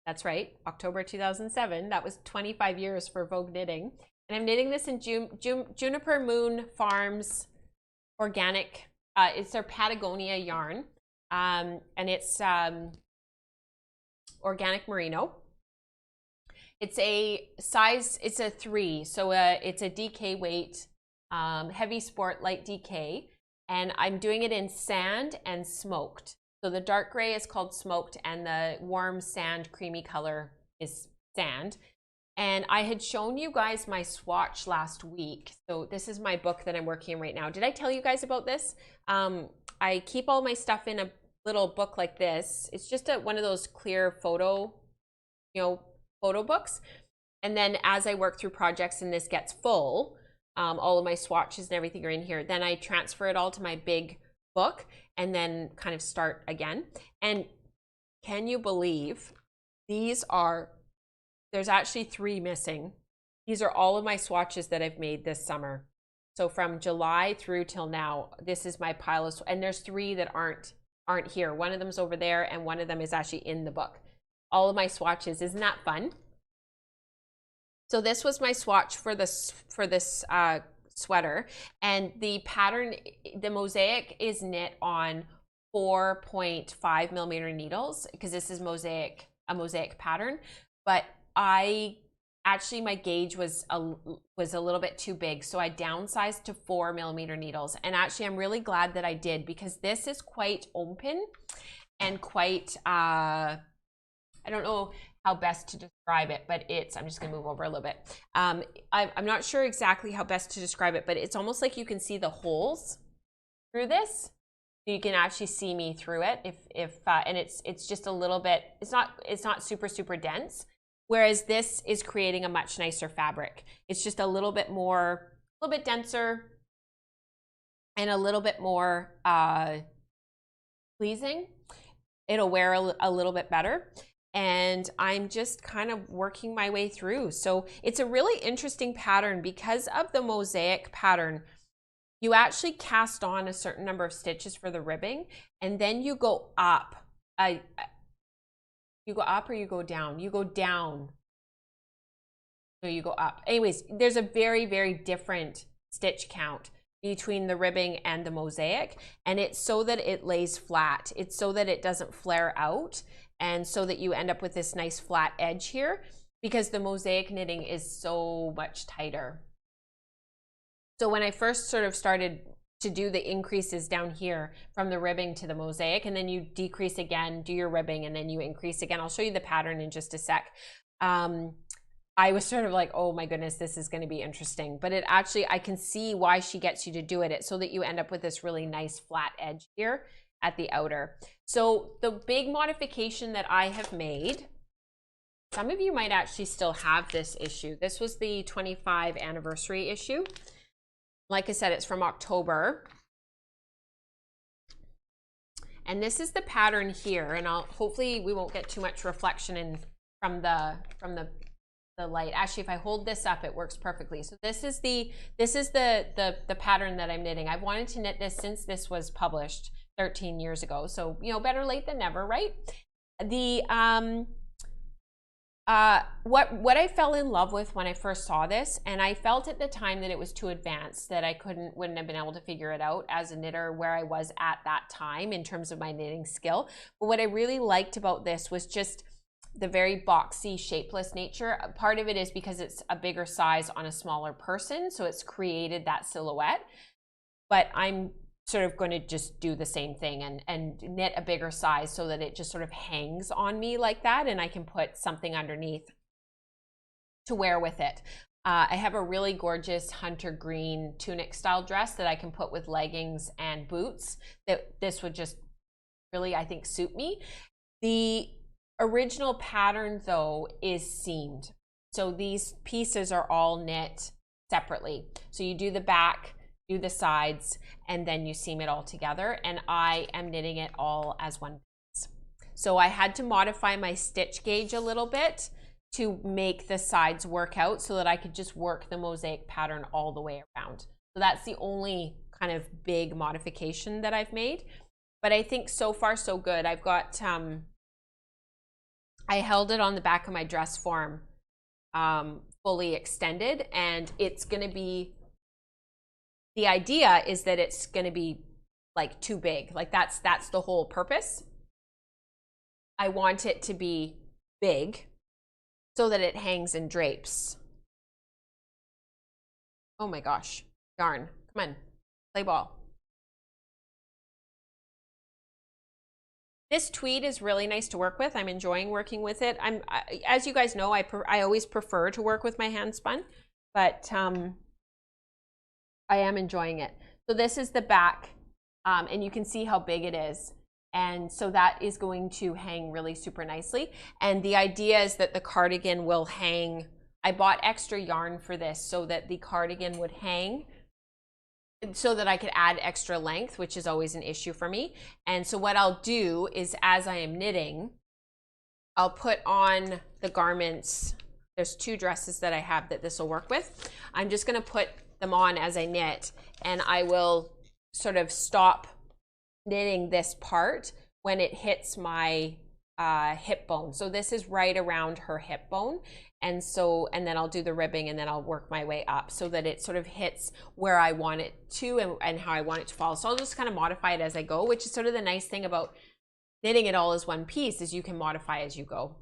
That's right, October 2007. That was 25 years for Vogue knitting. And I'm knitting this in Juniper Moon Farms organic. It's their Patagonia yarn, and it's organic merino. It's a size, it's a 3, so it's a DK weight, heavy sport, light DK. And I'm doing it in sand and smoked. So the dark gray is called smoked, and the warm sand creamy color is sand. And I had shown you guys my swatch last week. So this is my book that I'm working in right now. Did I tell you guys about this? I keep all my stuff in a little book like this. It's just one of those clear photo, photo books. And then as I work through projects and this gets full, all of my swatches and everything are in here. Then I transfer it all to my big book and then kind of start again. And can you believe there's actually 3 missing. These are all of my swatches that I've made this summer. So from July through till now, this is my pile of, and there's 3 that aren't here. One of them's over there, and one of them is actually in the book. All of my swatches. Isn't that fun? So this was my swatch for this sweater, and the pattern, the mosaic is knit on 4.5 millimeter needles because this is a mosaic pattern. But my gauge was a little bit too big, so I downsized to 4 millimeter needles. And actually, I'm really glad that I did because this is quite open and quite I don't know how best to describe it, but I'm just gonna move over a little bit. I'm not sure exactly how best to describe it, but it's almost like you can see the holes through this. You can actually see me through it and it's just a little bit, it's not super dense, whereas this is creating a much nicer fabric. It's just a little bit denser and a little bit more pleasing. It'll wear a little bit better. And I'm just kind of working my way through. So it's a really interesting pattern because of the mosaic pattern. You actually cast on a certain number of stitches for the ribbing, and then you go up. You go up or you go down? You go down. So you go up. Anyways, there's a very, very different stitch count between the ribbing and the mosaic, and it's so that it lays flat. It's so that it doesn't flare out, and so that you end up with this nice flat edge here, because the mosaic knitting is so much tighter. So when I first sort of started to do the increases down here from the ribbing to the mosaic, and then you decrease again, do your ribbing, and then you increase again. I'll show you the pattern in just a sec. I was sort of like, oh my goodness, this is going to be interesting. But it actually, I can see why she gets you to do it so that you end up with this really nice flat edge here at the outer. So the big modification that I have made, some of you might actually still have this issue. This was the 25 anniversary issue. Like I said, it's from October. And this is the pattern here. And hopefully we won't get too much reflection in from the light. Actually, if I hold this up, it works perfectly. So this is the pattern that I'm knitting. I've wanted to knit this since this was published 13 years ago. So, you know, better late than never, right? The what I fell in love with when I first saw this, and I felt at the time that it was too advanced, that I wouldn't have been able to figure it out as a knitter where I was at that time in terms of my knitting skill. But what I really liked about this was just the very boxy, shapeless nature. Part of it is because it's a bigger size on a smaller person, so it's created that silhouette. But I'm sort of going to just do the same thing and knit a bigger size so that it just sort of hangs on me like that, and I can put something underneath to wear with it. I have a really gorgeous hunter green tunic style dress that I can put with leggings and boots that this would just really, I think, suit me. The original pattern though is seamed, so these pieces are all knit separately. So you do the back, do the sides, and then you seam it all together, and I am knitting it all as one piece. So I had to modify my stitch gauge a little bit to make the sides work out so that I could just work the mosaic pattern all the way around. So that's the only kind of big modification that I've made, but I think so far so good. I've got I held it on the back of my dress form fully extended, and it's going to be, the idea is that it's going to be like too big. Like that's the whole purpose. I want it to be big so that it hangs and drapes. Oh my gosh, yarn, come on, play ball. This tweed is really nice to work with. I'm enjoying working with it. As you guys know, I always prefer to work with my hand spun, but I am enjoying it. So this is the back, and you can see how big it is. And so that is going to hang really super nicely. And the idea is that the cardigan will hang. I bought extra yarn for this so that the cardigan would hang, so that I could add extra length, which is always an issue for me. And so what I'll do is, as I am knitting, I'll put on the garments. There's two dresses that I have that this will work with. I'm just going to put them on as I knit, and I will sort of stop knitting this part when it hits my hip bone. So this is right around her hip bone. And then I'll do the ribbing, and then I'll work my way up so that it sort of hits where I want it to and how I want it to fall. So I'll just kind of modify it as I go, which is sort of the nice thing about knitting it all as one piece, is you can modify as you go.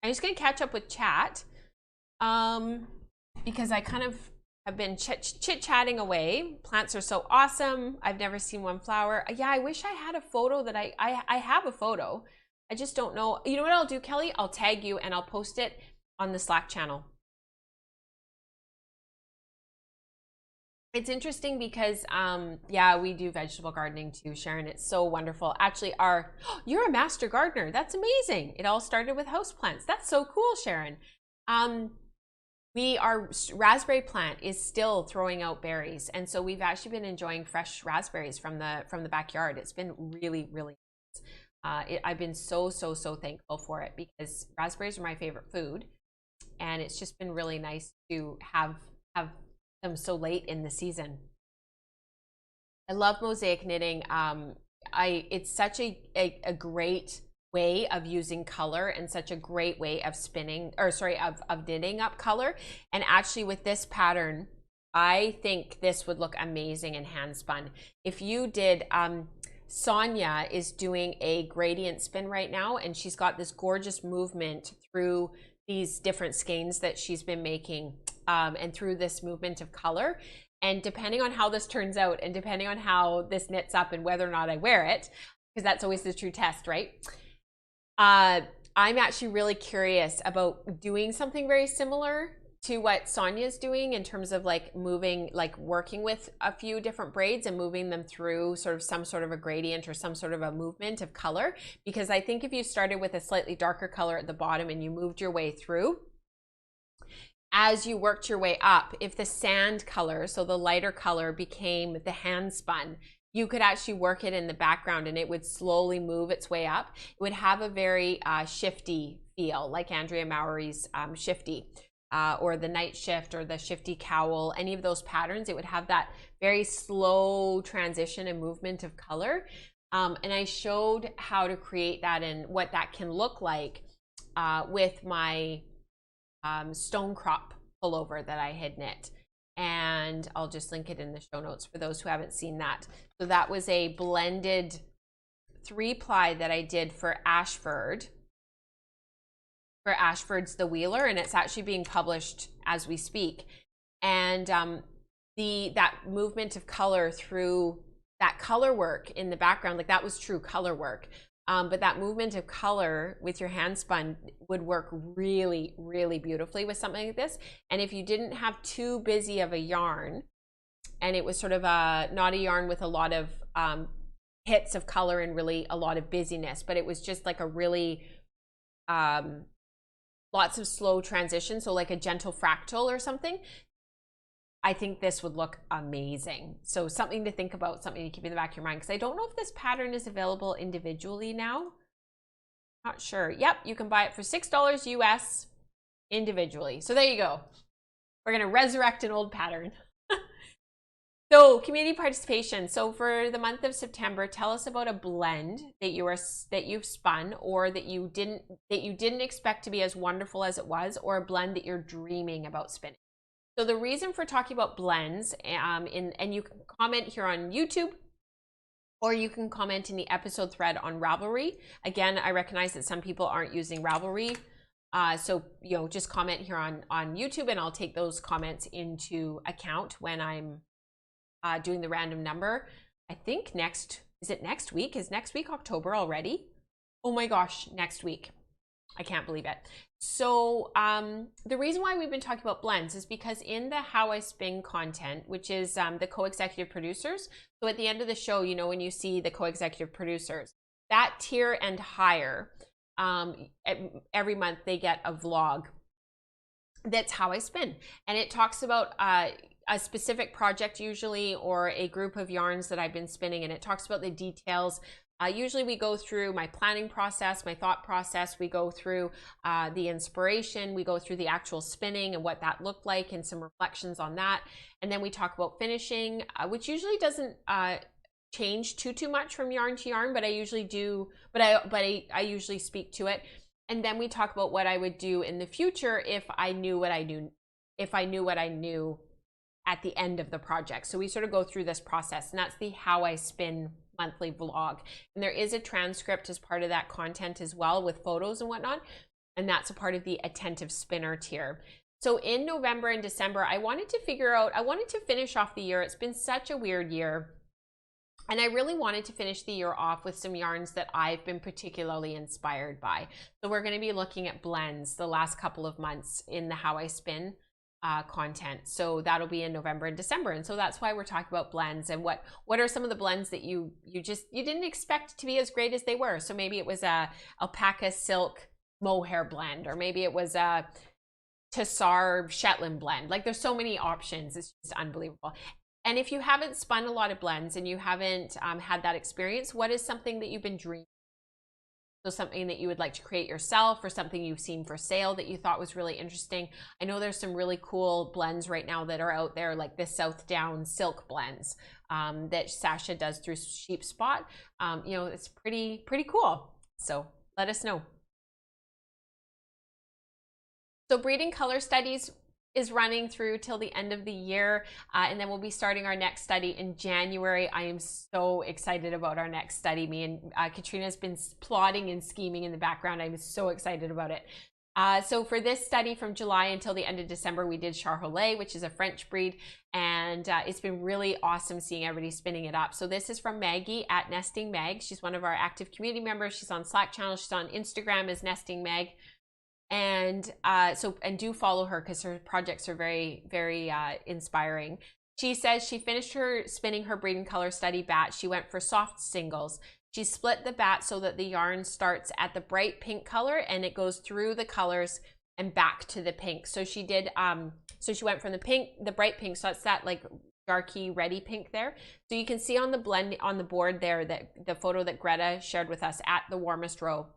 I'm just going to catch up with chat because I kind of have been chit-chatting away. Plants are so awesome. I've never seen one flower. Yeah, I wish I had a photo that I have a photo. I just don't know. You know what I'll do, Kelly? I'll tag you and I'll post it on the Slack channel. It's interesting because, yeah, we do vegetable gardening too, Sharon. It's so wonderful. Actually, you're a master gardener. That's amazing. It all started with houseplants. That's so cool, Sharon. Our raspberry plant is still throwing out berries, and so we've actually been enjoying fresh raspberries from the backyard. It's been really, really nice. I've been so thankful for it because raspberries are my favorite food. And it's just been really nice to have them so late in the season. I love mosaic knitting. It's such a great way of using color, and such a great way of of knitting up color. And actually with this pattern, I think this would look amazing in hand spun. If you did, Sonia is doing a gradient spin right now, and she's got this gorgeous movement through these different skeins that she's been making, and through this movement of color. And depending on how this turns out, and depending on how this knits up and whether or not I wear it, because that's always the true test, right? I I'm actually really curious about doing something very similar to what Sonia's doing in terms of like moving, like working with a few different braids and moving them through sort of some sort of a gradient or some sort of a movement of color. Because I think if you started with a slightly darker color at the bottom and you moved your way through, as you worked your way up, if the sand color, so the lighter color, became the hand spun, you could actually work it in the background and it would slowly move its way up. It would have a very shifty feel, like Andrea Mowry's Shifty, or the Night Shift, or the Shifty Cowl, any of those patterns. It would have that very slow transition and movement of color. And I showed how to create that and what that can look like with my stone crop pullover that I had knit. And I'll just link it in the show notes for those who haven't seen that. So that was a blended 3-ply that I did for Ashford. For Ashford's The Wheeler, and it's actually being published as we speak. And that movement of color through that color work in the background, like that was true color work. But that movement of color with your hand spun would work really, really beautifully with something like this. And if you didn't have too busy of a yarn, and it was sort of not a yarn with a lot of hits of color and really a lot of busyness, but it was just like a really lots of slow transition, so like a gentle fractal or something, I think this would look amazing. So something to think about, something to keep in the back of your mind, because I don't know if this pattern is available individually now. Not sure. Yep, you can buy it for $6 US individually. So there you go. We're going to resurrect an old pattern. So community participation. So for the month of September, tell us about a blend that you've spun, or that you didn't expect to be as wonderful as it was, or a blend that you're dreaming about spinning. So the reason for talking about blends, and you can comment here on YouTube, or you can comment in the episode thread on Ravelry. Again, I recognize that some people aren't using Ravelry, so just comment here on YouTube, and I'll take those comments into account when I'm doing the random number. I think is it next week? Is next week October already? Oh my gosh, next week. I can't believe it. So the reason why we've been talking about blends is because in the How I Spin content, which is the co-executive producers, so at the end of the show, when you see the co-executive producers, that tier and higher, every month they get a vlog that's How I Spin, and it talks about a specific project usually, or a group of yarns that I've been spinning, and it talks about the details. Usually we go through my planning process, my thought process, we go through the inspiration, we go through the actual spinning and what that looked like, and some reflections on that. And then we talk about finishing, which usually doesn't change too much from yarn to yarn, but I usually do, I usually speak to it. And then we talk about what I would do in the future if I knew what I knew at the end of the project. So we sort of go through this process, and that's the How I Spin monthly vlog. And there is a transcript as part of that content as well, with photos and whatnot. And that's a part of the Attentive Spinner tier. So in November and December, I wanted to finish off the year. It's been such a weird year. And I really wanted to finish the year off with some yarns that I've been particularly inspired by. So we're going to be looking at blends the last couple of months in the How I Spin content. So that'll be in November and December. And so that's why we're talking about blends, and what are some of the blends that you didn't expect to be as great as they were. So maybe it was a alpaca silk mohair blend, or maybe it was a Tasar Shetland blend. Like, there's so many options. It's just unbelievable. And if you haven't spun a lot of blends and you haven't had that experience, what is something that you've been dreaming? So something that you would like to create yourself, or something you've seen for sale that you thought was really interesting. I know there's some really cool blends right now that are out there, like the South Down silk blends that Sasha does through Sheep Spot. It's pretty cool. So let us know. So Breeding Color Studies is running through till the end of the year, and then we'll be starting our next study in January. I am so excited about our next study. Me and Katrina's been plotting and scheming in the background. I'm so excited about it. So for this study from July until the end of December, we did Charolais, which is a French breed, and it's been really awesome seeing everybody spinning it up. So this is from Maggie at Nesting Mag. She's one of our active community members. She's on Slack channel. She's on Instagram as Nesting Mag. And do follow her because her projects are very, very inspiring. She says she finished her spinning her breeding color study batch. She went for soft singles. She split the bat so that the yarn starts at the bright pink color and it goes through the colors and back to the pink. So she did, so she went from the bright pink, so that's that like darky reddy pink there. So you can see on the blend on the board there that the photo that Greta shared with us at the warmest row.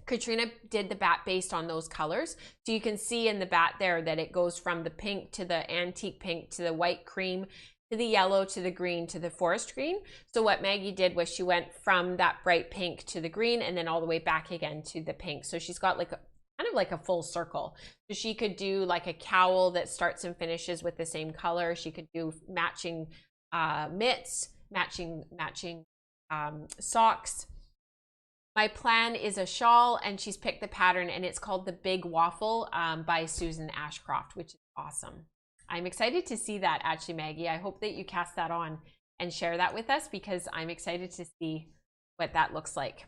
Katrina did the bat based on those colors. So you can see in the bat there that it goes from the pink to the antique pink to the white cream to the yellow to the green to the forest green. So what Maggie did was she went from that bright pink to the green and then all the way back again to the pink. So she's got like kind of like a full circle. So she could do like a cowl that starts and finishes with the same color. She could do matching mitts, matching socks. My plan is a shawl, and she's picked the pattern, and it's called the Big Waffle by Susan Ashcroft, which is awesome. I'm excited to see that, actually, Maggie. I hope that you cast that on and share that with us because I'm excited to see what that looks like.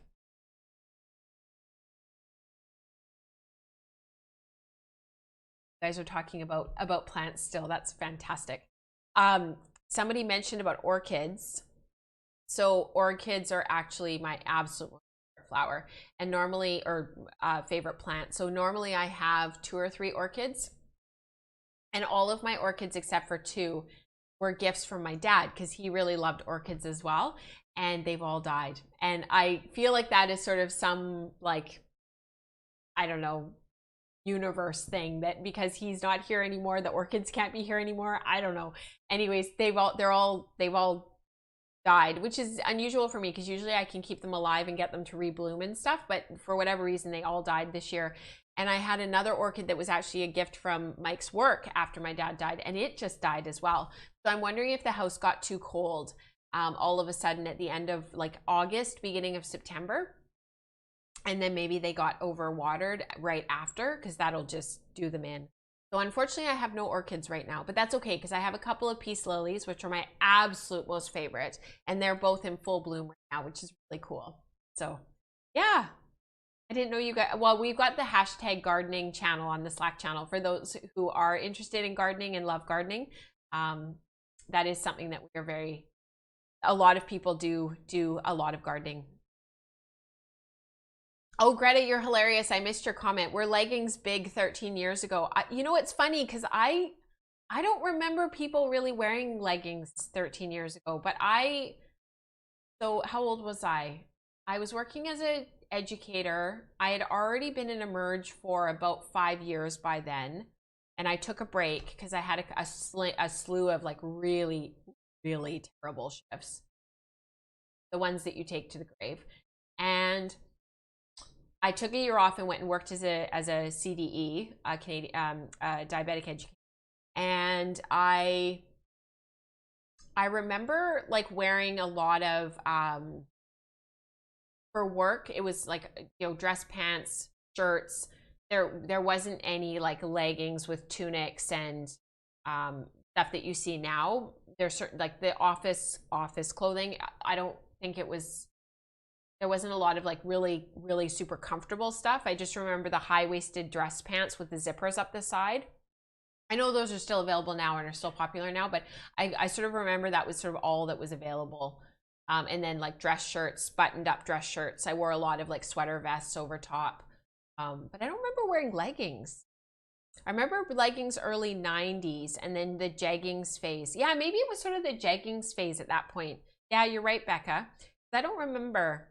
You guys are talking about plants still. That's fantastic. Somebody mentioned about orchids. So orchids are actually my absolute favorite flower and normally, or favorite plant. So normally I have 2 or 3 orchids. And all of my orchids, except for 2, were gifts from my dad because he really loved orchids as well. And they've all died. And I feel like that is sort of some, like, I don't know, universe thing that because he's not here anymore, the orchids can't be here anymore. I don't know. Anyways, they've all died, which is unusual for me because usually I can keep them alive and get them to rebloom and stuff. But for whatever reason, they all died this year. And I had another orchid that was actually a gift from Mike's work after my dad died, and it just died as well. So I'm wondering if the house got too cold all of a sudden at the end of like August, beginning of September. And then maybe they got overwatered right after because that'll just do them in. So unfortunately, I have no orchids right now, but that's okay because I have a couple of peace lilies, which are my absolute most favorite. And they're both in full bloom right now, which is really cool. So yeah. I didn't know you guys, well, we've got the hashtag gardening channel on the Slack channel for those who are interested in gardening and love gardening. That is something that we are a lot of people do a lot of gardening. Oh, Greta, you're hilarious. I missed your comment. Were leggings big 13 years ago? You know, it's funny because I don't remember people really wearing leggings 13 years ago, but so how old was I? I was working as an educator. I had already been in Emerge for about 5 years by then, and I took a break because I had a slew of like really, really terrible shifts, the ones that you take to the grave. And I took a year off and went and worked as a CDE, a Canadian diabetic educator, and I remember like wearing a lot of for work. It was like, you know, dress pants, shirts. There wasn't any like leggings with tunics and stuff that you see now. There's certain like the office clothing. I don't think there wasn't a lot of like really, really super comfortable stuff. I just remember the high-waisted dress pants with the zippers up the side. I know those are still available now and are still popular now, but I sort of remember that was sort of all that was available. And then like dress shirts, buttoned up dress shirts. I wore a lot of like sweater vests over top. But I don't remember wearing leggings. I remember leggings early 90s and then the jeggings phase. Yeah, maybe it was sort of the jeggings phase at that point. Yeah, you're right, Becca. I don't remember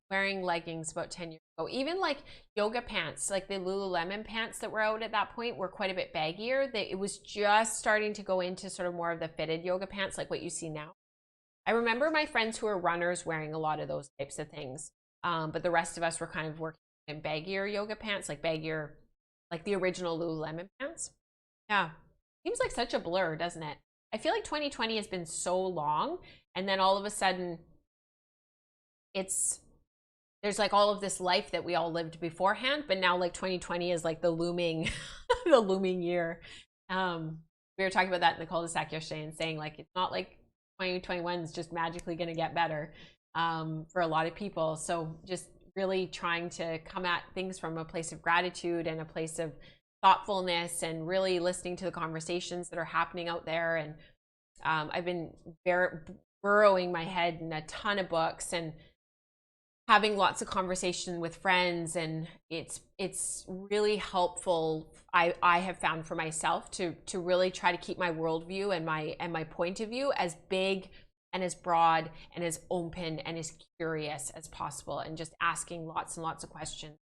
wearing leggings about 10 years ago. Even like yoga pants, like the Lululemon pants that were out at that point were quite a bit baggier. It was just starting to go into sort of more of the fitted yoga pants like what you see now. I remember my friends who are runners wearing a lot of those types of things. But the rest of us were kind of working in baggier yoga pants, like baggier, like the original Lululemon pants. Yeah, seems like such a blur, doesn't it? I feel like 2020 has been so long, and then all of a sudden, it's there's like all of this life that we all lived beforehand, but now like 2020 is like the looming the looming year. We were talking about that in the cul-de-sac yesterday and saying like it's not like 2021 is just magically going to get better for a lot of people. So just really trying to come at things from a place of gratitude and a place of thoughtfulness, and really listening to the conversations that are happening out there. And I've been burrowing my head in a ton of books and having lots of conversation with friends, and it's really helpful. I have found for myself to really try to keep my worldview and my point of view as big and as broad and as open and as curious as possible, and just asking lots and lots of questions.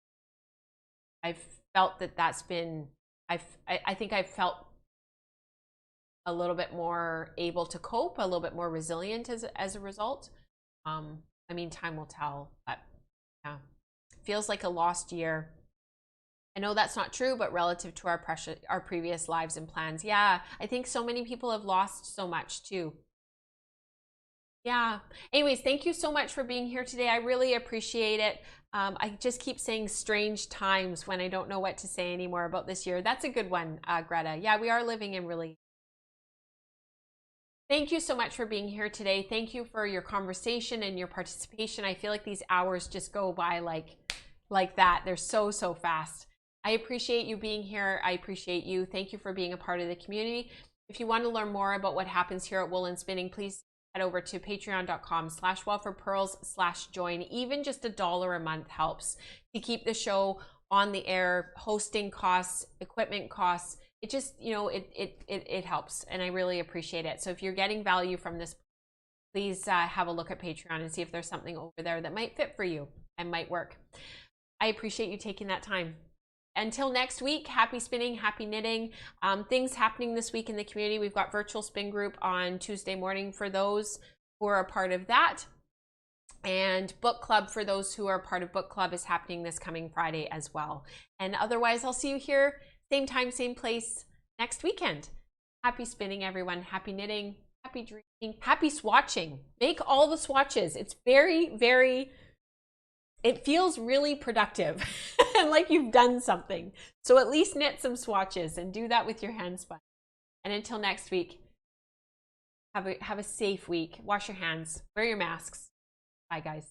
I've felt that that's been, I think I've felt a little bit more able to cope, a little bit more resilient as a result. I mean, time will tell, but yeah, feels like a lost year. I know that's not true, but relative to our previous lives and plans, yeah, I think so many people have lost so much too. Yeah. Anyways, thank you so much for being here today. I really appreciate it. I just keep saying strange times when I don't know what to say anymore about this year. That's a good one, Greta. Yeah, we are living in really. Thank you so much for being here today. Thank you for your conversation and your participation. I feel like these hours just go by like that. They're so fast. I appreciate you being here. I appreciate you. Thank you for being a part of the community. If you want to learn more about what happens here at Wool and Spinning, please head over to patreon.com/wealthforpearls/join. Even just $1 a month helps to keep the show on the air. Hosting costs, equipment costs, it just, you know, it helps, and I really appreciate it. So if you're getting value from this, please have a look at Patreon and see if there's something over there that might fit for you and might work. I appreciate you taking that time. Until next week, happy spinning, happy knitting. Things happening this week in the community. We've got virtual spin group on Tuesday morning for those who are a part of that. And book club for those who are part of book club is happening this coming Friday as well. And otherwise, I'll see you here, same time, same place next weekend. Happy spinning, everyone. Happy knitting, happy dreaming, happy swatching. Make all the swatches. It's it feels really productive and like you've done something. So at least knit some swatches and do that with your hand spun. And until next week, have a safe week. Wash your hands, wear your masks. Bye, guys.